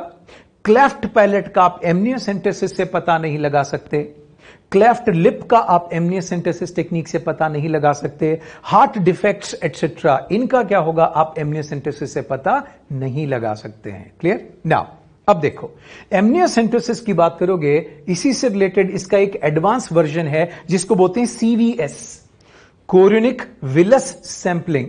क्लेफ्ट पैलेट का आप एमनियोसेंटेसिस से पता नहीं लगा सकते, क्लेफ्ट लिप का आप एमनियोसेंटेसिस टेक्निक से पता नहीं लगा सकते, हार्ट डिफेक्ट्स एटसेट्रा, इनका क्या होगा, आप एमनियोसेंटेसिस से पता नहीं लगा सकते हैं। क्लियर? नाउ अब देखो, एमनियोसेंटेसिस की बात करोगे, इसी से रिलेटेड इसका एक एडवांस वर्जन है जिसको बोलते हैं CVS, कोरियोनिक विलस सैंपलिंग।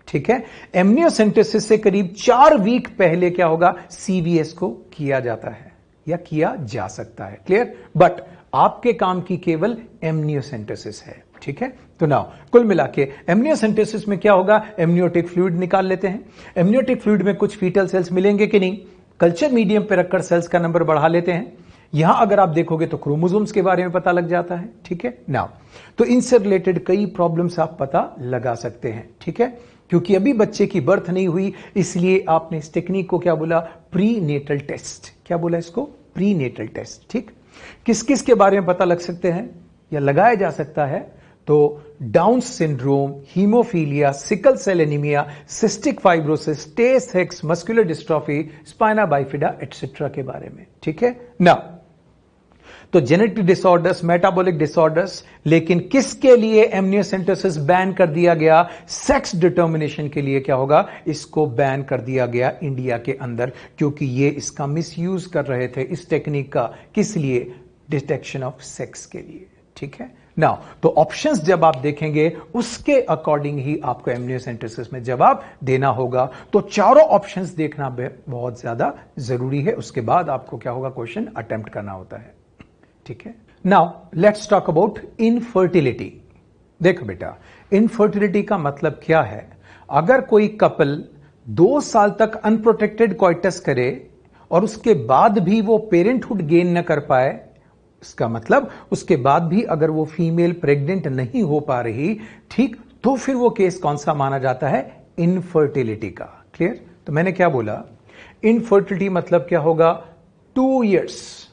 ठीक है, एमनियोसेंटेसिस से करीब 4 वीक पहले क्या होगा, CVS को किया जाता है या किया जा सकता है। क्लियर? बट आपके काम की केवल एमनियोसेंटेसिस है। ठीक है, तो नाउ कुल मिला के एमनियोसेंटेसिस में क्या होगा, एमनियोटिक फ्लूइड निकाल लेते हैं, एमनियोटिक फ्लूइड में कुछ फीटल सेल्स मिलेंगे कि नहीं, कल्चर मीडियम पे रखकर सेल्स का नंबर बढ़ा लेते हैं। यहां अगर आप देखोगे तो क्रोमोसोम्स के बारे में पता लग जाता है। ठीक है, नाउ तो इनसे रिलेटेड कई प्रॉब्लम्स आप पता लगा सकते हैं। ठीक है, क्योंकि अभी बच्चे की बर्थ नहीं हुई, इसलिए आपने इस टेक्निक को क्या बोला, प्रीनेटल टेस्ट। क्या बोला इसको, प्रीनेटल टेस्ट। ठीक, किस किस के बारे में पता लग सकते हैं या लगाया जा सकता है, तो Down syndrome, haemophilia, sickle cell anaemia, cystic fibrosis, Tay सेक्स, muscular dystrophy, spina bifida et cetera के बारे में। ठीक है ना, तो जेनेटिक डिसऑर्डर्स, मेटाबॉलिक डिसऑर्डर्स, लेकिन किसके लिए एमनियोसेंटेसिस बैन कर दिया गया, सेक्स डिटर्मिनेशन के लिए क्या होगा, इसको बैन कर दिया गया इंडिया के अंदर, क्योंकि ये इसका मिसयूज कर रहे थे इस टेक्निक का, किस लिए, डिटेक्शन ऑफ सेक्स के लिए। ठीक है नाउ, तो ऑप्शंस जब आप देखेंगे उसके अकॉर्डिंग ही आपको एमनियोसेंटेसिस में जवाब देना होगा। तो चारों ऑप्शंस देखना बहुत ज्यादा जरूरी है, उसके बाद आपको क्या होगा, क्वेश्चन अटेम्प्ट करना होता है। ठीक है, now let's talk about infertility. देखो बेटा, इनफर्टिलिटी का मतलब क्या है? अगर कोई कपल 2 साल तक अनप्रोटेक्टेड कॉइटस करे और उसके बाद भी वो पेरेंटहुड गेन न कर पाए, इसका मतलब उसके बाद भी अगर वो फीमेल प्रेग्नेंट नहीं हो पा रही, ठीक, तो फिर वो केस कौन सा माना जाता है? इनफर्टिलिटी का। क्लियर? तो मैंने क्या बोला? इनफर्टिलिटी मतलब क्या होगा? 2 इयर्स,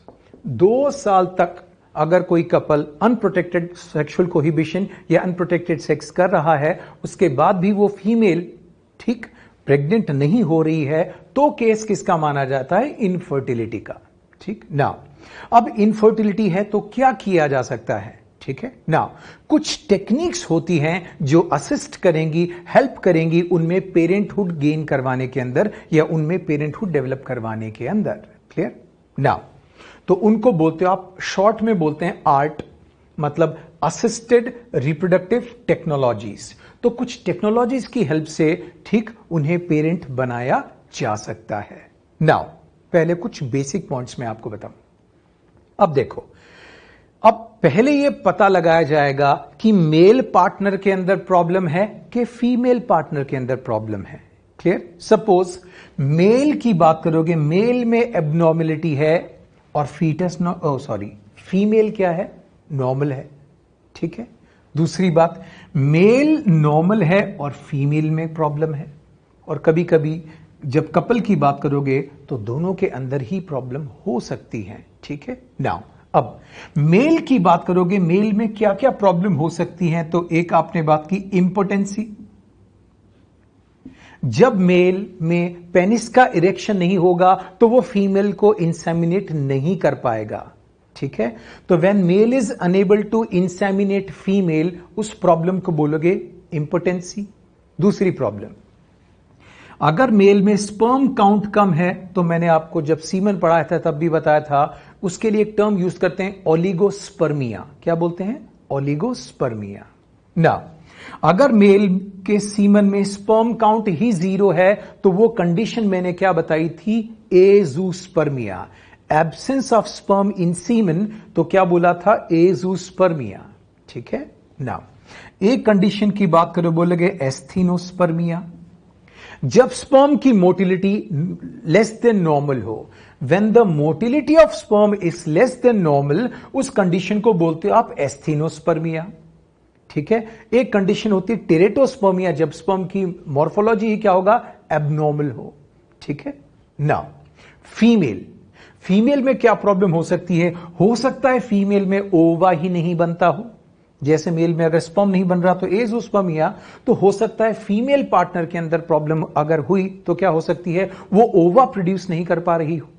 2 साल तक अगर कोई कपल अनप्रोटेक्टेड सेक्सुअल कोहिबिशन या अनप्रोटेक्टेड सेक्स कर रहा है, उसके बाद भी वो फीमेल, ठीक, प्रेग्नेंट नहीं हो रही है, तो केस किसका माना जाता है? इनफर्टिलिटी का। ठीक ना? अब इनफर्टिलिटी है तो क्या किया जा सकता है? ठीक है ना? कुछ टेक्निक्स होती हैं जो असिस्ट करेंगी, हेल्प करेंगी उनमें पेरेंटहुड गेन करवाने के अंदर या उनमें पेरेंटहुड डेवलप करवाने के अंदर। क्लियर ना? तो उनको बोलते हो आप, शॉर्ट में बोलते हैं आर्ट, मतलब असिस्टेड रिप्रोडक्टिव टेक्नोलॉजीज। तो कुछ टेक्नोलॉजीज की हेल्प से, ठीक, उन्हें पेरेंट बनाया जा सकता है। नाउ पहले कुछ बेसिक पॉइंट्स मैं आपको बताऊं। अब देखो, अब पहले यह पता लगाया जाएगा कि मेल पार्टनर के अंदर प्रॉब्लम है कि फीमेल पार्टनर के अंदर प्रॉब्लम है। क्लियर? सपोज मेल की बात करोगे, मेल में एबनॉर्मेलिटी है और फीमेल क्या है? नॉर्मल है। ठीक है? दूसरी बात, मेल नॉर्मल है और फीमेल में प्रॉब्लम है। और कभी कभी जब कपल की बात करोगे तो दोनों के अंदर ही प्रॉब्लम हो सकती है। ठीक है? नाउ अब मेल की बात करोगे, मेल में क्या क्या प्रॉब्लम हो सकती है? तो एक आपने बात की इंपोटेंसी। जब मेल में पेनिस का इरेक्शन नहीं होगा तो वो फीमेल को इंसेमिनेट नहीं कर पाएगा। ठीक है? तो when male is unable to inseminate female, उस प्रॉब्लम को बोलोगे इंपोटेंसी। दूसरी प्रॉब्लम, अगर मेल में स्पर्म काउंट कम है, तो मैंने आपको जब सीमन पढ़ाया था तब भी बताया था, उसके लिए एक टर्म यूज करते हैं, ओलिगोस्पर्मिया। क्या बोलते हैं? ओलिगोस्पर्मिया। ना, अगर मेल के सीमन में स्पर्म काउंट ही 0 है तो वो कंडीशन मैंने क्या बताई थी? Azoospermia. Absence of sperm in semen, तो क्या बोला था? एजूस्पर्मिया। ठीक है ना? एक कंडीशन की बात करो, बोलोगे एस्थीनोस्पर्मिया। जब स्पर्म की मोटिलिटी लेस देन नॉर्मल हो, when the motility of sperm is less than normal, उस कंडीशन को बोलते हो आप एस्थीनोस्पर्मिया। ठीक है? एक कंडीशन होती है टेरेटोस्पर्मिया, जब स्पर्म की मॉर्फोलॉजी ही क्या होगा? एबनॉर्मल हो। ठीक है ना? फीमेल में क्या प्रॉब्लम हो सकती है? हो सकता है फीमेल में ओवा ही नहीं बनता हो। जैसे मेल में अगर स्पर्म नहीं बन रहा तो एजोस्पर्मिया, तो हो सकता है फीमेल पार्टनर के अंदर प्रॉब्लम अगर हुई तो क्या हो सकती है? वो ओवा प्रोड्यूस नहीं कर पा रही हो।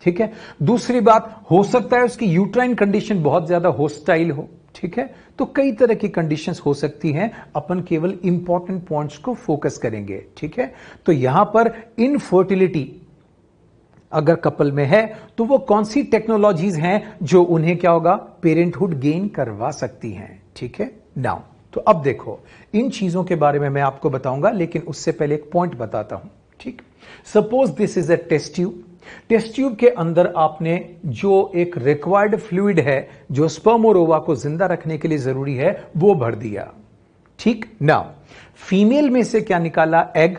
ठीक है? दूसरी बात, हो सकता है उसकी यूट्राइन कंडीशन बहुत ज्यादा होस्टाइल हो। ठीक है? तो कई तरह की कंडीशंस हो सकती हैं, अपन केवल इंपॉर्टेंट पॉइंट्स को फोकस करेंगे। ठीक है? तो यहां पर इनफर्टिलिटी अगर कपल में है तो वो कौन सी टेक्नोलॉजीज हैं जो उन्हें क्या होगा? पेरेंटहुड गेन करवा सकती हैं। ठीक है? नाउ तो अब देखो, इन चीजों के बारे में मैं आपको बताऊंगा, लेकिन उससे पहले एक पॉइंट बताता हूं। ठीक? Suppose this is a test tube. Test tube के अंदर आपने जो एक रिक्वायर्ड फ्लूइड है, जो स्पर्म और ओवा को जिंदा रखने के लिए जरूरी है, वो भर दिया। ठीक? नाउ फीमेल में से क्या निकाला? एग।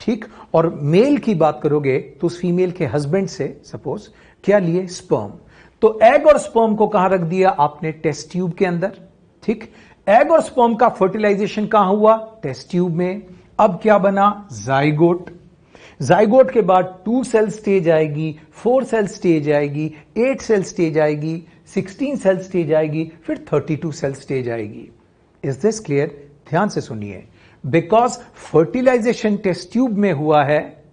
ठीक? और मेल की बात करोगे तो उस फीमेल के हस्बैंड से सपोज क्या लिए? स्पर्म। तो एग और स्पर्म को कहां रख दिया आपने? टेस्ट ट्यूब के अंदर। ठीक? एग और स्पर्म का फर्टिलाइजेशन कहां हुआ? टेस्ट ट्यूब में। अब क्या बना? जाइगोट। जाइगोट के बाद 2 सेल स्टेज आएगी, 4 सेल स्टेज आएगी, 8 सेल स्टेज आएगी, 16 सेल स्टेज आएगी, फिर 32 सेल स्टेज आएगी। Is this clear? ध्यान से सुनिए। बिकॉज फर्टिलाइजेशन टेस्ट ट्यूब में हुआ है,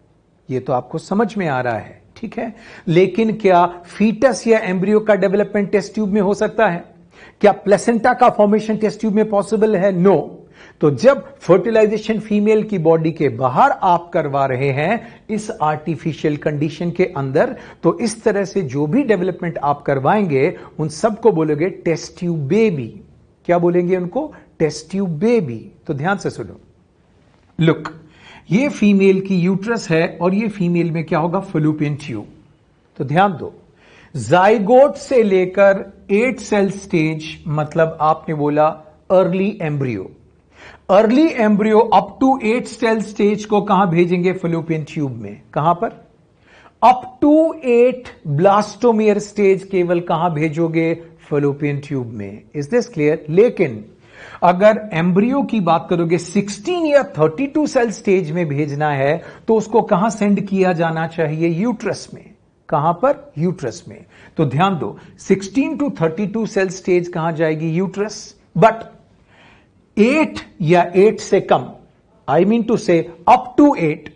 यह तो आपको समझ में आ रहा है। ठीक है? लेकिन क्या फीटस या एम्ब्रियो का डेवलपमेंट टेस्ट ट्यूब में हो सकता है? क्या प्लेसेंटा का फॉर्मेशन टेस्ट ट्यूब में पॉसिबल है? नो। तो जब फर्टिलाइजेशन फीमेल की बॉडी के बाहर आप करवा रहे हैं इस आर्टिफिशियल कंडीशन के अंदर, तो इस तरह से जो भी डेवलपमेंट आप करवाएंगे उन सबको बोलोगे टेस्ट ट्यूब बेबी। क्या बोलेंगे उनको? Test tube baby. तो ध्यान से सुनो। लुक, ये फीमेल की यूट्रस है और ये फीमेल में क्या होगा? Fallopian tube. तो ध्यान दो, जाइगोट से लेकर 8 सेल स्टेज, मतलब आपने बोला early embryo. Early embryo up to 8 cell stage को कहां भेजेंगे? फैलोपियन ट्यूब में। कहां पर? अप टू 8 ब्लास्टोमियर स्टेज केवल कहां भेजोगे? फैलोपियन ट्यूब में। Is this clear? लेकिन अगर एम्ब्रियो की बात करोगे 16 या 32 सेल स्टेज में भेजना है तो उसको कहां सेंड किया जाना चाहिए? यूट्रस में। कहां पर? यूट्रस में। तो ध्यान दो, 16 टू 32 सेल स्टेज कहां जाएगी? यूट्रस। बट 8 या 8 से कम, I mean to say up to 8,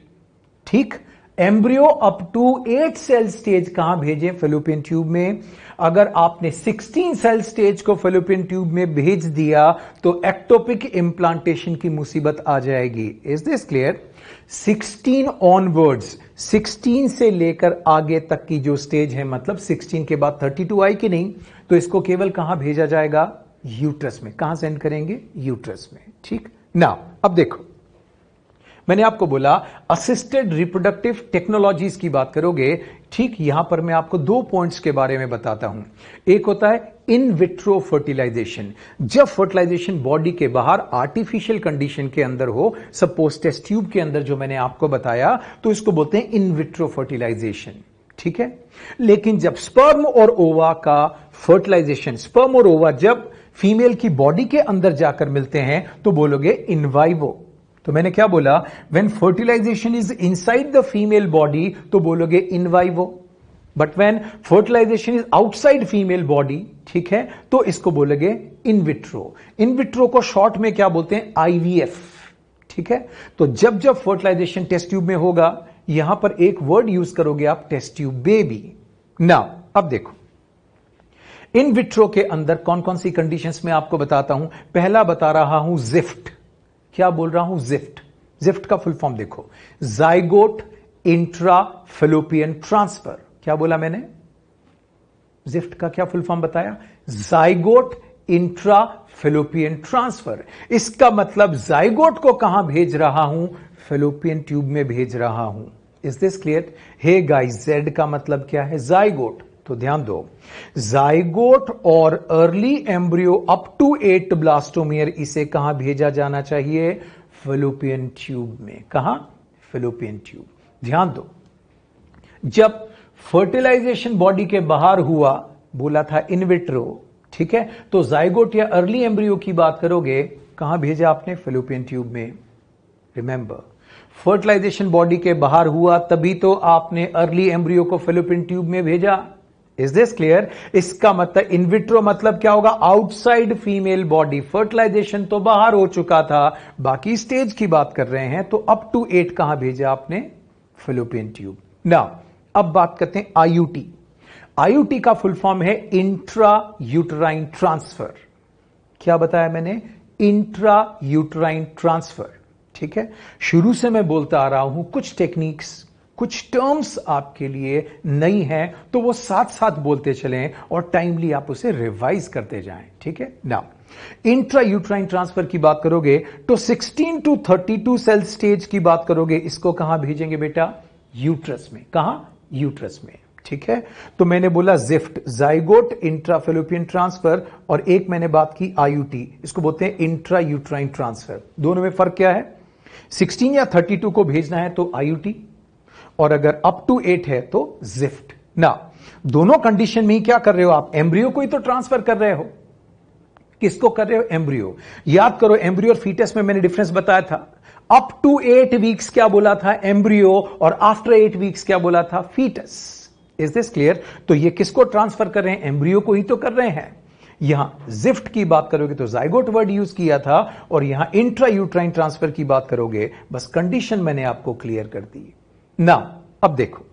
ठीक, embryo up to 8 cell stage कहां भेजे? फैलोपियन ट्यूब में। अगर आपने 16 सेल स्टेज को फैलोपियन ट्यूब में भेज दिया तो एक्टोपिक इंप्लांटेशन की मुसीबत आ जाएगी। Is this clear? 16 ऑनवर्ड्स, 16 से लेकर आगे तक की जो स्टेज है, मतलब 16 के बाद 32 आई कि नहीं, तो इसको केवल कहां भेजा जाएगा? यूट्रस में। कहां सेंड करेंगे? यूट्रस में। ठीक ना। अब देखो, मैंने आपको बोला असिस्टेड रिप्रोडक्टिव टेक्नोलॉजीज की बात करोगे, ठीक, यहां पर मैं आपको 2 पॉइंट्स के बारे में बताता हूं। एक होता है इन विट्रो फर्टिलाइजेशन, जब फर्टिलाइजेशन बॉडी के बाहर आर्टिफिशियल कंडीशन के अंदर हो, सपोज टेस्ट ट्यूब के अंदर जो मैंने आपको बताया, तो इसको बोलते हैं इन विट्रो फर्टिलाइजेशन। ठीक है। लेकिन जब स्पर्म और ओवा का फर्टिलाइजेशन, स्पर्म और ओवा जब फीमेल की बॉडी के अंदर जाकर मिलते हैं तो बोलोगे इन वाइवो। तो मैंने क्या बोला? When fertilization is inside the female body तो बोलोगे in vivo, but when fertilization is outside female body, ठीक है, तो इसको बोलोगे इन विट्रो। इन विट्रो को शॉर्ट में क्या बोलते हैं? आईवीएफ। ठीक है। तो जब जब फर्टिलाइजेशन टेस्ट ट्यूब में होगा, यहां पर एक वर्ड यूज करोगे आप, टेस्ट ट्यूब बेबी। नाउ अब देखो, इन विट्रो के अंदर कौन कौन सी कंडीशंस में आपको बताता हूं। पहला बता रहा हूं जिफ्ट। क्या बोल रहा हूं? जिफ्ट। जिफ्ट का फुल फॉर्म देखो, जाइगोट इंट्रा फैलोपियन ट्रांसफर। क्या बोला मैंने? जिफ्ट का क्या फुल फॉर्म बताया? Zygote intra fallopian transfer. इसका मतलब जाइगोट को कहां भेज रहा हूं? फैलोपियन ट्यूब में भेज रहा हूं। Is this clear? Hey guys, Z का मतलब क्या है? जाइगोट। तो ध्यान दो, जाइगोट और early embryo up to 8 blastomere, इसे कहां भेजा जाना चाहिए? फैलोपियन ट्यूब में। कहां? Fallopian tube. ध्यान दो, जब फर्टिलाइजेशन बॉडी के बाहर हुआ, बोला था इन विट्रो, ठीक है, तो जाइगोट या अर्ली एम्ब्रियो की बात करोगे, कहां भेजा आपने? फैलोपियन ट्यूब में। रिमेंबर, फर्टिलाइजेशन बॉडी के बाहर हुआ तभी तो आपने अर्ली एम्ब्रियो को फैलोपियन ट्यूब में भेजा। Is this clear? इसका मतलब इन विट्रो मतलब क्या होगा? Outside female body. फर्टिलाइजेशन तो बाहर हो चुका था, बाकी स्टेज की बात कर रहे हैं, तो अप टू 8 कहां भेजा आपने? Fallopian tube. नाउ अब बात करते हैं आईयूटी। आईयूटी का फुल फॉर्म है इंट्रा यूटराइन ट्रांसफर। क्या बताया मैंने? Intra uterine transfer. ठीक है। शुरू से मैं बोलता आ रहा हूं, कुछ टेक्निक्स, कुछ टर्म्स आपके लिए नई हैं, तो वो साथ साथ बोलते चलें और टाइमली आप उसे रिवाइज करते जाएं। ठीक है। नाउ इंट्रा यूट्राइन ट्रांसफर की बात करोगे तो 16 टू 32 सेल स्टेज की बात करोगे, इसको कहां भेजेंगे बेटा? यूट्रस में। कहां? यूट्रस में। ठीक है। तो मैंने बोला gift, zygote intra fallopian transfer, और एक मैंने बात की आईयूटी, इसको बोलते हैं इंट्रा यूट्राइन ट्रांसफर। दोनों में फर्क क्या है? 16 या 32 को भेजना है तो आईयूटी, और अगर अप टू 8 है तो जिफ्ट। ना, दोनों कंडीशन में ही क्या कर रहे हो आप? एम्ब्रियो को ही तो ट्रांसफर कर रहे हो। किसको कर रहे हो? एम्ब्रियो। याद करो, एम्ब्रियो और फीटस में मैंने डिफरेंस बताया था। अप टू 8 वीक्स क्या बोला था? एम्ब्रियो, और आफ्टर 8 वीक्स क्या बोला था? फीटस। Is this clear? तो ये किसको ट्रांसफर कर रहे हैं? एम्ब्रियो को ही तो कर रहे हैं। यहां जिफ्ट की बात करोगे तो जाइगोट वर्ड यूज किया था, और यहां इंट्रा यूट्राइन ट्रांसफर की बात करोगे, बस कंडीशन मैंने आपको क्लियर कर दी। ना अब देखो,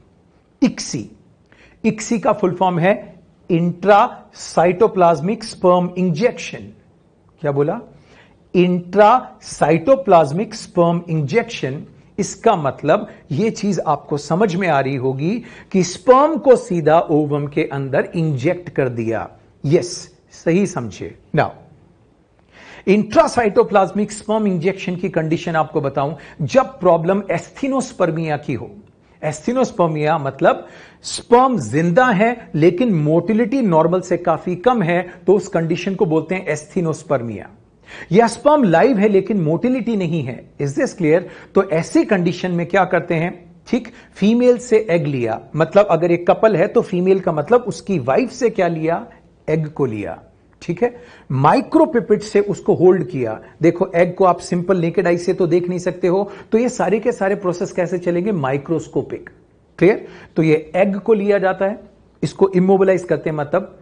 इक्सी। इक्सी का फुल फॉर्म है इंट्रा साइटोप्लाज्मिक स्पर्म इंजेक्शन। क्या बोला? Intra cytoplasmic sperm injection. इसका मतलब यह चीज आपको समझ में आ रही होगी कि स्पर्म को सीधा ओवम के अंदर इंजेक्ट कर दिया। यस, सही समझे। नाउ इंट्रासाइटोप्लाज्मिक स्पर्म इंजेक्शन की कंडीशन आपको बताऊं, जब प्रॉब्लम एस्थेनोस्पर्मिया की हो। एस्थेनोस्पर्मिया मतलब स्पर्म जिंदा है लेकिन मोटिलिटी नॉर्मल से काफी कम है, तो उस कंडीशन को बोलते हैं एस्थेनोस्पर्मिया। या स्पर्म लाइव है लेकिन मोटिलिटी नहीं है। Is this clear? तो ऐसी कंडीशन में क्या करते हैं, ठीक, फीमेल से एग लिया, मतलब अगर एक कपल है तो फीमेल का मतलब उसकी वाइफ से क्या लिया, एग को लिया, ठीक है। माइक्रोपिपेट से उसको होल्ड किया। देखो एग को आप सिंपल नेकेड आई से तो देख नहीं सकते हो, तो ये सारे के सारे प्रोसेस कैसे चलेंगे, माइक्रोस्कोपिक। क्लियर? तो ये एग को लिया जाता है, इसको इमोबिलाइज करते हैं, मतलब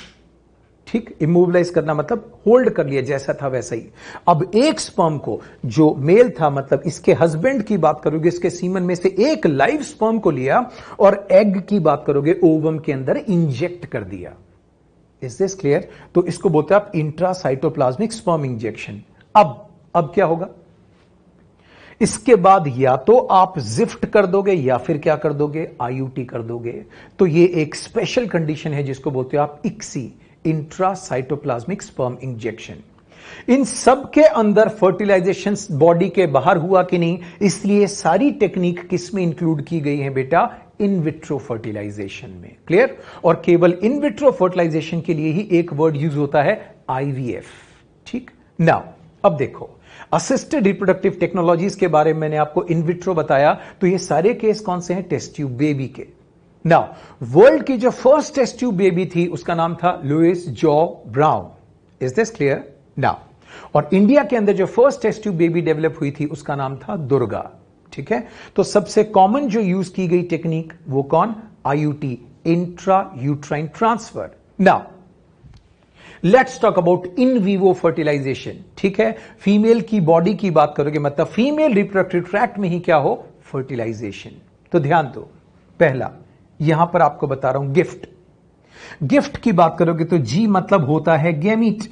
ठीक, इमोबिलाइज करना मतलब होल्ड कर लिया, जैसा था वैसा ही। अब एक स्पर्म को, जो मेल था, मतलब इसके हस्बैंड की बात करोगे, इसके सीमन में से एक लाइव स्पर्म को लिया और एग की बात करोगे ओवम के अंदर इंजेक्ट कर दिया। Is this clear? तो इसको बोलते हैं आप इंट्रासाइटोप्लाज्मिक स्पर्म इंजेक्शन। अब क्या होगा, इसके बाद या तो आप जिफ्ट कर दोगे या फिर क्या कर दोगे, आईयूटी कर दोगे। तो ये एक स्पेशल कंडीशन है जिसको बोलते हो आप इक्सी, इंट्रासाइटोप्लाज्मिक स्पर्म इंजेक्शन। इन सब के अंदर फर्टिलाइजेशन बॉडी के बाहर हुआ कि नहीं, इसलिए सारी टेक्निक किस में इंक्लूड की गई है बेटा, इन विट्रो फर्टिलाइजेशन में। क्लियर? और केवल इन विट्रो फर्टिलाइजेशन के लिए ही एक वर्ड यूज होता है, आईवीएफ। ठीक, नाउ अब देखो असिस्टेड रिप्रोडक्टिव टेक्नोलॉजीज के बारे में मैंने आपको इन विट्रो बताया, तो ये सारे केस कौन से हैं, टेस्ट ट्यूब बेबी के। नाउ वर्ल्ड की जो फर्स्ट टेस्ट ट्यूब बेबी थी उसका नाम था Louise Joy Brown. Is this clear? Now और इंडिया के अंदर जो first test tube baby develop हुई थी उसका नाम था दुर्गा। ठीक है, तो सबसे कॉमन जो यूज की गई टेक्निक वो कौन, IUT, intra uterine transfer. Now let's talk about in vivo fertilisation. ठीक है, फीमेल की बॉडी की बात करोगे, मतलब फीमेल रिप्रोडक्टिव ट्रैक्ट में ही क्या हो, फर्टिलाइजेशन। तो ध्यान दो, पहला यहां पर आपको बता रहा हूं गिफ्ट। गिफ्ट की बात करोगे तो जी मतलब होता है गैमीट।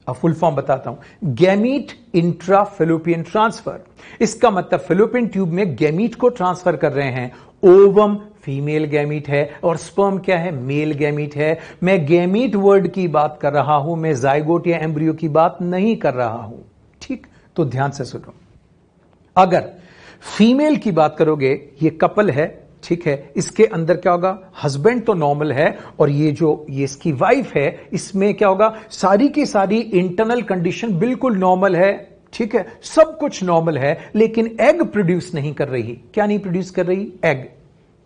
अब फुल फॉर्म बताता हूं, गैमीट इंट्रा फेलोपियन ट्रांसफर। इसका मतलब फेलोपियन ट्यूब में गैमीट को ट्रांसफर कर रहे हैं। ओवम फीमेल गैमीट है और स्पर्म क्या है, मेल गैमीट है। मैं गैमीट वर्ड की बात कर रहा हूं, मैं जाइगोट या एम्ब्रियो की बात नहीं कर रहा हूं। ठीक, तो ध्यान से सुनो, अगर फीमेल की बात करोगे, ये कपल है, ठीक है, इसके अंदर क्या होगा, हस्बैंड तो नॉर्मल है और ये इसकी वाइफ है, इसमें क्या होगा, सारी की सारी इंटरनल कंडीशन बिल्कुल नॉर्मल है। ठीक है, सब कुछ नॉर्मल है, लेकिन एग प्रोड्यूस नहीं कर रही। क्या नहीं प्रोड्यूस कर रही, एग।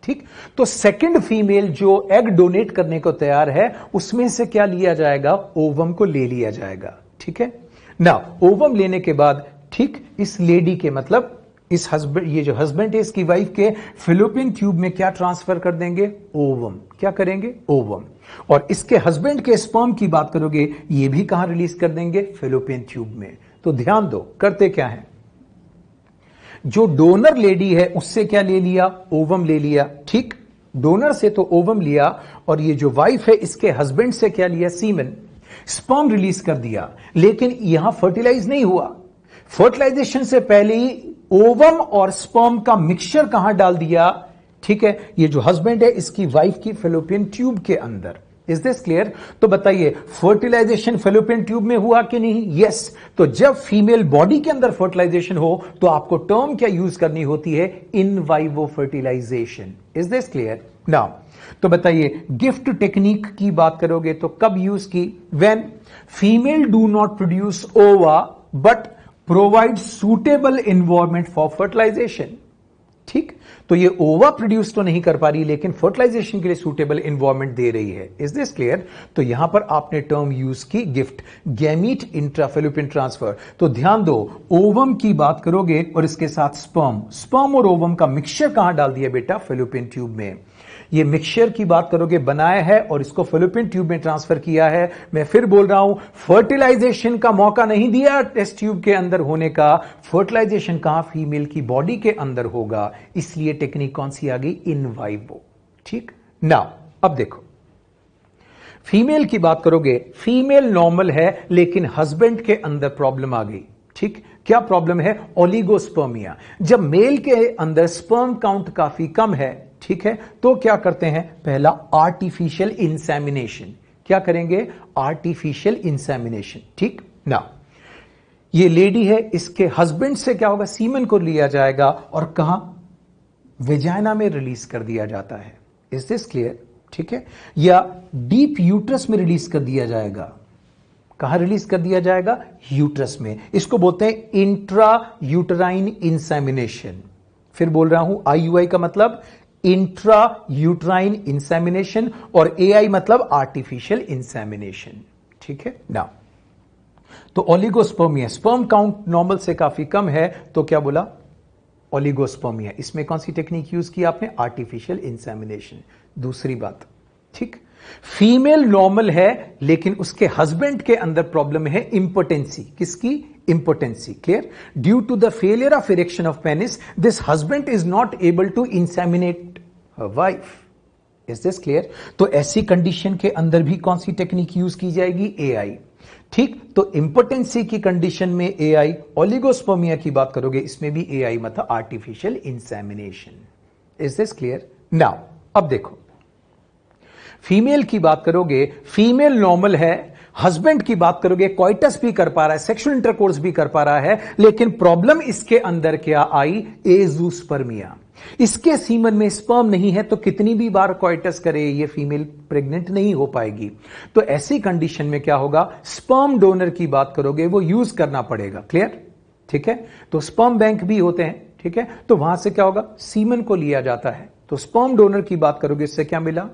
ठीक, तो सेकंड फीमेल जो एग डोनेट करने को तैयार है, उसमें से क्या लिया जाएगा, ओवम को ले लिया जाएगा। ठीक है ना, ओवम लेने के बाद, ठीक, इस लेडी के मतलब इस हस्बैंड, ये जो हस्बैंड है इसकी वाइफ के फेलोपियन ट्यूब में क्या ट्रांसफर कर देंगे, ओवम। क्या करेंगे, ओवम। और इसके हस्बैंड के स्पर्म की बात करोगे, ये भी कहां रिलीज कर देंगे, फेलोपियन ट्यूब में। तो ध्यान दो, करते क्या है, जो डोनर लेडी है उससे क्या ले लिया, ओवम ले लिया। ठीक, डोनर से तो ओवम लिया, और ये जो वाइफ है इसके हस्बैंड से क्या लिया, सीमेन, स्पर्म रिलीज कर दिया। लेकिन यहां फर्टिलाइज नहीं हुआ, फर्टिलाइजेशन से पहले ही ओवम और स्पर्म का मिक्सचर कहां डाल दिया, ठीक है, ये जो हस्बैंड है इसकी वाइफ की फेलोपियन ट्यूब के अंदर। Is this clear? तो बताइए फर्टिलाइजेशन फेलोपियन ट्यूब में हुआ कि नहीं, यस। तो जब फीमेल बॉडी के अंदर फर्टिलाइजेशन हो तो आपको टर्म क्या यूज करनी होती है, in vivo fertilization. Is this clear? Now तो बताइए गिफ्ट टेक्निक की बात करोगे तो कब यूज की, when female do not produce ova but provide suitable environment for fertilization. ठीक, तो ये ओवा प्रोड्यूस तो नहीं कर पा रही लेकिन फर्टिलाइजेशन के लिए सुटेबल एनवायरमेंट दे रही है। Is this clear? तो यहां पर आपने टर्म यूज की गिफ्ट, गैमीट इंट्राफेलोपियन ट्रांसफर। तो ध्यान दो, ओवम की बात करोगे और इसके साथ स्पर्म, स्पर्म और ओवम का मिक्सचर कहां डाल दिया बेटा, फेलोपियन ट्यूब में। ये मिक्सचर की बात करोगे, बनाया है और इसको फेलोपियन ट्यूब में ट्रांसफर किया है। मैं फिर बोल रहा हूं, फर्टिलाइजेशन का मौका नहीं दिया टेस्ट ट्यूब के अंदर होने का। फर्टिलाइजेशन कहां, फीमेल की बॉडी के अंदर होगा, इसलिए टेक्निक कौन सी आ गई, इन वाइवो। ठीक, नाउ अब देखो फीमेल की बात करोगे, फीमेल नॉर्मल है लेकिन हस्बैंड के अंदर प्रॉब्लम आ गई। ठीक, क्या प्रॉब्लम है, ओलिगोस्पर्मिया। जब मेल के अंदर स्पर्म काउंट काफी कम है, ठीक है, तो क्या करते हैं, पहला आर्टिफिशियल इंसेमिनेशन। क्या करेंगे, आर्टिफिशियल इंसेमिनेशन। ठीक ना, ये लेडी है, इसके हस्बैंड से क्या होगा, सीमन को लिया जाएगा और कहां, वेजाइना में रिलीज कर दिया जाता है। Is this clear? ठीक है, या डीप यूट्रस में रिलीज कर दिया जाएगा। कहां रिलीज कर दिया जाएगा? यूट्रस में। इसको बोलते हैं इंट्रा यूटराइन इंसेमिनेशन। फिर बोल रहा हूं, IUI का मतलब इंट्रा यूटराइन इंसेमिनेशन और AI मतलब आर्टिफिशियल इंसेमिनेशन। ठीक है ना। तो ओलिगोस्पर्मिया, स्पर्म काउंट नॉर्मल से काफी कम है, तो क्या बोला? ओलिगोस्पर्मिया। इसमें कौन सी टेक्निक यूज की आपने? Artificial insemination. दूसरी बात, ठीक, फीमेल नॉर्मल है लेकिन उसके हस्बैंड के अंदर प्रॉब्लम है इंपोटेंसी। किसकी? Impotency. Clear? Due to the failure of erection of penis, this husband is not able to inseminate her wife. Is this clear? तो ऐसी कंडीशन के अंदर भी कौन सी टेक्निक यूज की जाएगी? AI। ठीक, तो इंपोटेंसी की कंडीशन में AI, ओलिगोस्पर्मिया की बात करोगे इसमें भी AI मतलब artificial insemination. Is this clear? Now अब देखो, फीमेल की बात करोगे, फीमेल नॉर्मल है, हस्बैंड की बात करोगे कोइटस भी कर पा रहा है, सेक्सुअल इंटरकोर्स भी कर पा रहा है, लेकिन प्रॉब्लम इसके अंदर क्या आई? एजूस्पर्मिया। इसके सीमन में स्पर्म नहीं है, तो कितनी भी बार कोइटस करे ये फीमेल प्रेग्नेंट नहीं हो पाएगी। तो ऐसी कंडीशन में क्या होगा? स्पर्म डोनर की बात करोगे वो यूज करना पड़ेगा। क्लियर? ठीक है, तो स्पर्म बैंक भी होते हैं। ठीक है, तो वहां से क्या होगा? सीमन को लिया जाता है। तो स्पर्म डोनर की बात करोगे, इससे क्या मिला?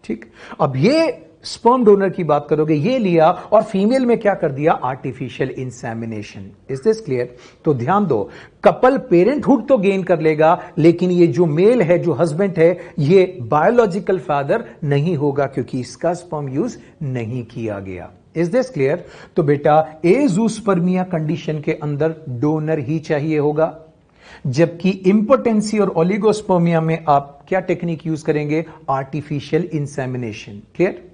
ठीक, अब ये स्पर्म डोनर की बात करोगे, ये लिया और फीमेल में क्या कर दिया? Artificial insemination. Is this clear? तो ध्यान दो, कपल पेरेंटहुड तो गेन कर लेगा, लेकिन ये जो मेल है, जो हस्बैंड है, ये बायोलॉजिकल फादर नहीं होगा क्योंकि इसका स्पर्म यूज नहीं किया गया। Is this clear? तो बेटा एजूस्पर्मिया कंडीशन के अंदर डोनर ही चाहिए होगा, जबकि इंपोटेंसी और ओलिगोस्पर्मिया में आप क्या टेक्निक यूज करेंगे? Artificial insemination. Clear?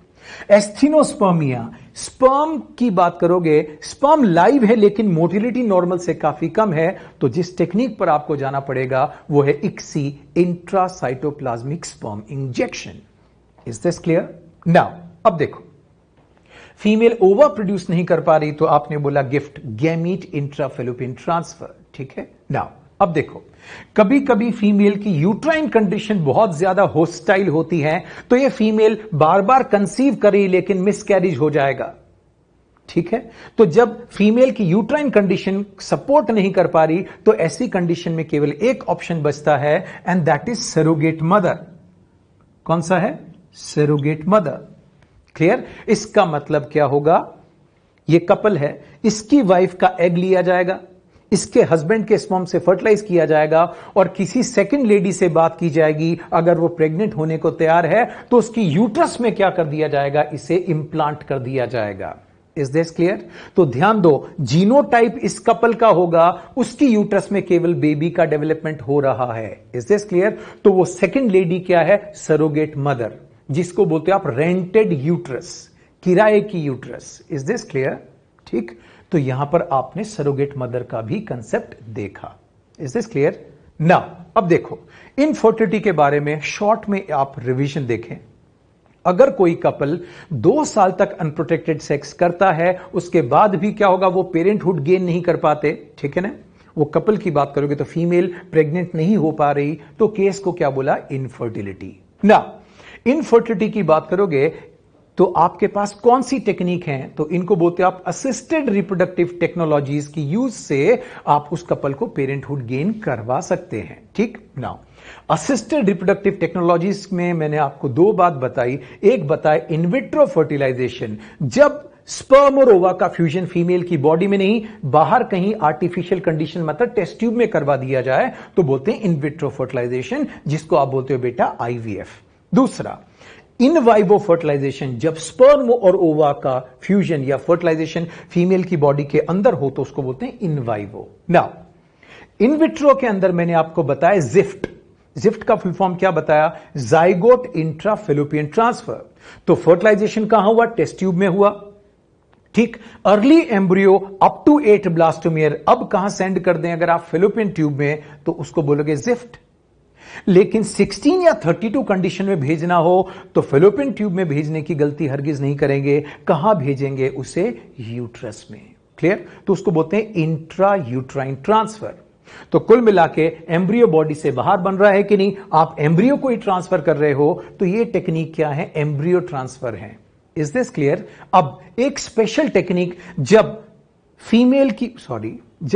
Asthenospermia, sperm की बात करोगे, स्पर्म लाइव है लेकिन मोटिलिटी नॉर्मल से काफी कम है, तो जिस टेक्निक पर आपको जाना पड़ेगा वो है ICSI, intracytoplasmic sperm injection. Is this clear? Now अब देखो, फीमेल ओवा प्रोड्यूस नहीं कर पा रही, तो आपने बोला गिफ्ट, गैमीट इंट्राफेलोपियन ट्रांसफर। ठीक है, नाउ अब देखो, कभी कभी फीमेल की यूट्राइन कंडीशन बहुत ज्यादा होस्टाइल होती है, तो ये फीमेल बार बार कंसीव करी लेकिन मिसकैरेज हो जाएगा। ठीक है, तो जब फीमेल की यूट्राइन कंडीशन सपोर्ट नहीं कर पा रही, तो ऐसी कंडीशन में केवल एक ऑप्शन बचता है, and that is surrogate mother. कौन सा है? Surrogate mother. क्लियर? इसका मतलब क्या होगा? ये कपल है, इसकी वाइफ का एग लिया जाएगा, इसके हस्बैंड के स्पर्म से फर्टिलाइज किया जाएगा और किसी सेकंड लेडी से बात की जाएगी। अगर वो प्रेग्नेंट होने को तैयार है तो उसकी यूट्रस में क्या कर दिया जाएगा? इसे इंप्लांट कर दिया जाएगा। Is this clear? तो ध्यान दो, जीनोटाइप इस कपल का होगा, उसकी यूट्रस में केवल बेबी का डेवलपमेंट हो रहा है। Is this clear? तो वो सेकंड लेडी क्या है? सरोगेट मदर, जिसको बोलते हो आप रेंटेड यूट्रस, किराए की यूट्रस। Is this clear? ठीक, तो यहां पर आपने सरोगेट मदर का भी कंसेप्ट देखा। Is this clear? नाउ अब देखो, इनफर्टिलिटी के बारे में शॉर्ट में आप रिवीजन देखें। अगर कोई कपल 2 साल तक अनप्रोटेक्टेड सेक्स करता है, उसके बाद भी क्या होगा? वो पेरेंटहुड गेन नहीं कर पाते। ठीक है ना? वो कपल की बात करोगे तो फीमेल प्रेग्नेंट नहीं हो पा रही, तो केस को क्या बोला? इनफर्टिलिटी। ना, इनफर्टिलिटी की बात करोगे तो आपके पास कौन सी टेक्निक है? तो इनको बोलते हैं आप असिस्टेड रिप्रोडक्टिव टेक्नोलॉजीज की यूज से आप उस कपल को पेरेंटहुड गेन करवा सकते हैं। ठीक, नाउ असिस्टेड रिप्रोडक्टिव टेक्नोलॉजीज में मैंने आपको 2 बात बताई। एक बताया इनविट्रो फर्टिलाइजेशन, जब स्पर्म और ओवा का फ्यूजन फीमेल की बॉडी में नहीं, बाहर कहीं आर्टिफिशियल कंडीशन मतलब टेस्ट ट्यूब में करवा दिया जाए, तो बोलते हैं इनविट्रो फर्टिलाइजेशन, जिसको आप बोलते हो बेटा IVF। दूसरा इन वाइवो फर्टिलाइजेशन, जब स्पर्म और ओवा का फ्यूजन या फर्टिलाइजेशन फीमेल की बॉडी के अंदर हो, तो उसको बोलते हैं in vivo. Now in vitro के अंदर मैंने आपको बताया जिफ्ट, जिफ्ट का फुल फॉर्म क्या बताया? Zygote intrafallopian transfer. तो फर्टिलाइजेशन कहां हुआ? टेस्ट ट्यूब में हुआ। ठीक, early embryo up to 8 blastomere अब कहां सेंड कर दें अगर आप फेलोपियन ट्यूब में, तो उसको बोलोगे जिफ्ट। लेकिन 16 या 32 कंडीशन में भेजना हो तो फेलोपियन ट्यूब में भेजने की गलती हरगिज नहीं करेंगे। कहां भेजेंगे? उसे यूट्रस में। क्लियर? तो उसको बोलते हैं इंट्रा यूट्राइन ट्रांसफर। तो कुल मिला के एम्ब्रियो बॉडी से बाहर बन रहा है कि नहीं, आप एम्ब्रियो को ही ट्रांसफर कर रहे हो, तो ये टेक्निक क्या है, एम्ब्रियो ट्रांसफर है। Is this clear? अब एक स्पेशल टेक्निक, जब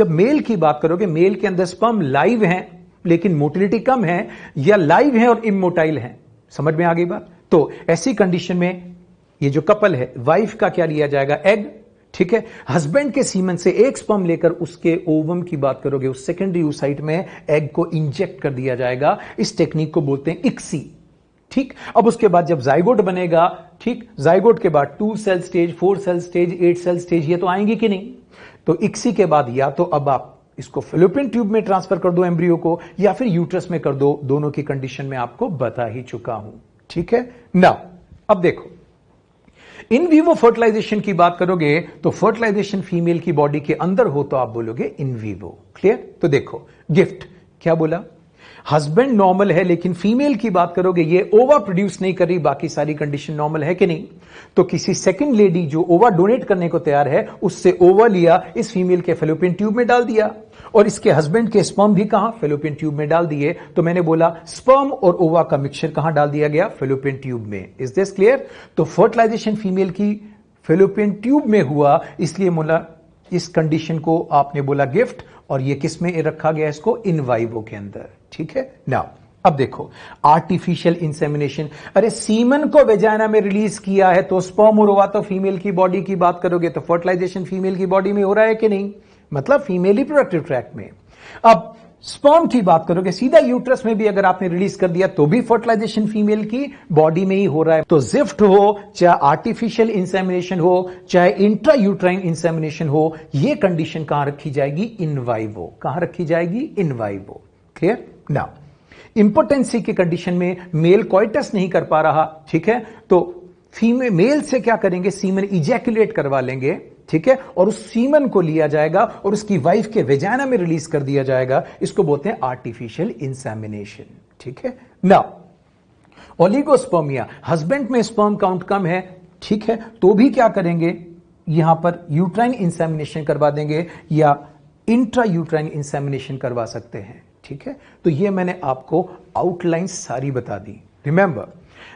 मेल की बात करोगे, मेल के अंदर स्पर्म लाइव है लेकिन मोटिलिटी कम है, या लाइव है और इमोटाइल है, समझ में आ गई बात? तो ऐसी कंडीशन में ये जो कपल है, वाइफ का क्या लिया जाएगा, एग, ठीक है। हस्बैंड के सीमन से एक स्पर्म लेकर उसके ओवम की बात करोगे, उस सेकेंडरी oocyte में एग को इंजेक्ट कर दिया जाएगा। इस टेक्निक को बोलते हैं इक्सी, ठीक। अब उसके बाद जब जाइगोट बनेगा, ठीक, जाइगोट के बाद 2 cell stage, 4 cell stage, 8 cell stage, ये तो आएंगी कि नहीं? तो इक्सी के बाद या तो अब आप इसको फेलोपियन ट्यूब में ट्रांसफर कर दो एम्ब्रियो को, या फिर यूट्रस में कर दो। दोनों की कंडीशन में आपको बता ही चुका हूं, ठीक है ना। अब देखो, इन विवो फर्टिलाइजेशन की बात करोगे तो फर्टिलाइजेशन फीमेल की बॉडी के अंदर हो तो आप बोलोगे इन विवो, क्लियर? तो देखो, गिफ्ट क्या बोला, हस्बैंड नॉर्मल है लेकिन फीमेल की बात करोगे ये ओवा प्रोड्यूस नहीं कर रही, बाकी सारी कंडीशन नॉर्मल है कि नहीं? तो किसी सेकंड लेडी जो ओवा डोनेट करने को तैयार है, उससे ओवा लिया, इस फीमेल के फेलोपियन ट्यूब में डाल दिया, और इसके हस्बैंड के स्पर्म भी कहां, फेलोपियन ट्यूब में डाल दिए। तो मैंने बोला स्पर्म और ओवा का मिक्सचर कहां डाल दिया गया, फेलोपियन ट्यूब में। Is this clear? तो फर्टिलाइजेशन फीमेल की फेलोपियन ट्यूब में हुआ, इसलिए बोला इस कंडीशन को आपने बोला गिफ्ट, और ये किस में रखा गया, इसको इन वाइवो के अंदर, ठीक है ना। अब देखो, आर्टिफिशियल इंसेमिनेशन, अरे सीमन को वेजाइना में रिलीज किया है तो स्पर्म और ओवा तो फीमेल की बॉडी की बात करोगे तो फर्टिलाइजेशन फीमेल की बॉडी में हो रहा है कि नहीं, मतलब फीमेल रिप्रोडक्टिव ट्रैक्ट में। अब स्पर्म की बात करोगे, सीधा यूट्रस में भी अगर आपने रिलीज कर दिया तो भी फर्टिलाइजेशन फीमेल की बॉडी में ही हो रहा है। तो जिफ्ट हो, चाहे आर्टिफिशियल इंसेमिनेशन हो, चाहे इंट्रा यूट्राइन इंसेमिनेशन हो, यह कंडीशन कहां रखी जाएगी, इन वाइवो। कहां रखी जाएगी, इन वाइवो, क्लियर ना। इंपोटेंसी की कंडीशन में मेल कोइटस नहीं कर पा रहा, ठीक है, तो फीमेल मेल से क्या करेंगे, सीमन इजैकुलेट करवा लेंगे, ठीक है, और उस सीमन को लिया जाएगा और उसकी वाइफ के वेजाइना में रिलीज कर दिया जाएगा। इसको बोलते हैं आर्टिफिशियल इंसेमिनेशन, ठीक है ना। ओलिगोस्पर्मिया, हस्बैंड में स्पर्म काउंट कम है, ठीक है, तो भी क्या करेंगे, यहां पर यूट्राइन इंसेमिनेशन करवा देंगे या इंट्रा यूट्राइन इंसेमिनेशन करवा सकते हैं, ठीक है। तो ये मैंने आपको आउटलाइन सारी बता दी। रिमेंबर,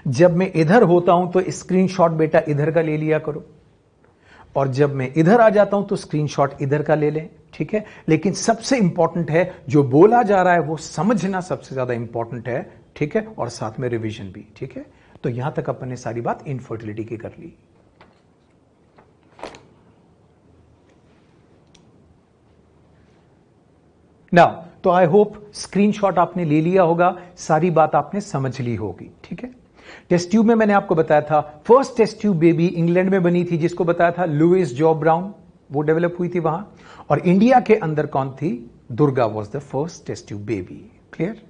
जब मैं इधर होता हूं तो स्क्रीनशॉट बेटा इधर का ले लिया करो, और जब मैं इधर आ जाता हूं तो स्क्रीनशॉट इधर का ले लें, ठीक है। लेकिन सबसे इंपॉर्टेंट है जो बोला जा रहा है वो समझना सबसे ज्यादा इंपॉर्टेंट है, ठीक है, और साथ में रिवीजन भी, ठीक है। तो यहां तक अपन ने सारी बात इनफर्टिलिटी की कर ली। नाउ, तो आई होप स्क्रीनशॉट आपने ले लिया होगा, सारी बात आपने समझ ली होगी, ठीक है। टेस्ट ट्यूब में मैंने आपको बताया था, first test tube baby England में बनी थी, जिसको बताया था लुइस जॉ ब्राउन, वो डेवलप हुई थी वहां। और इंडिया के अंदर कौन थी, Durga was the first test tube baby, clear.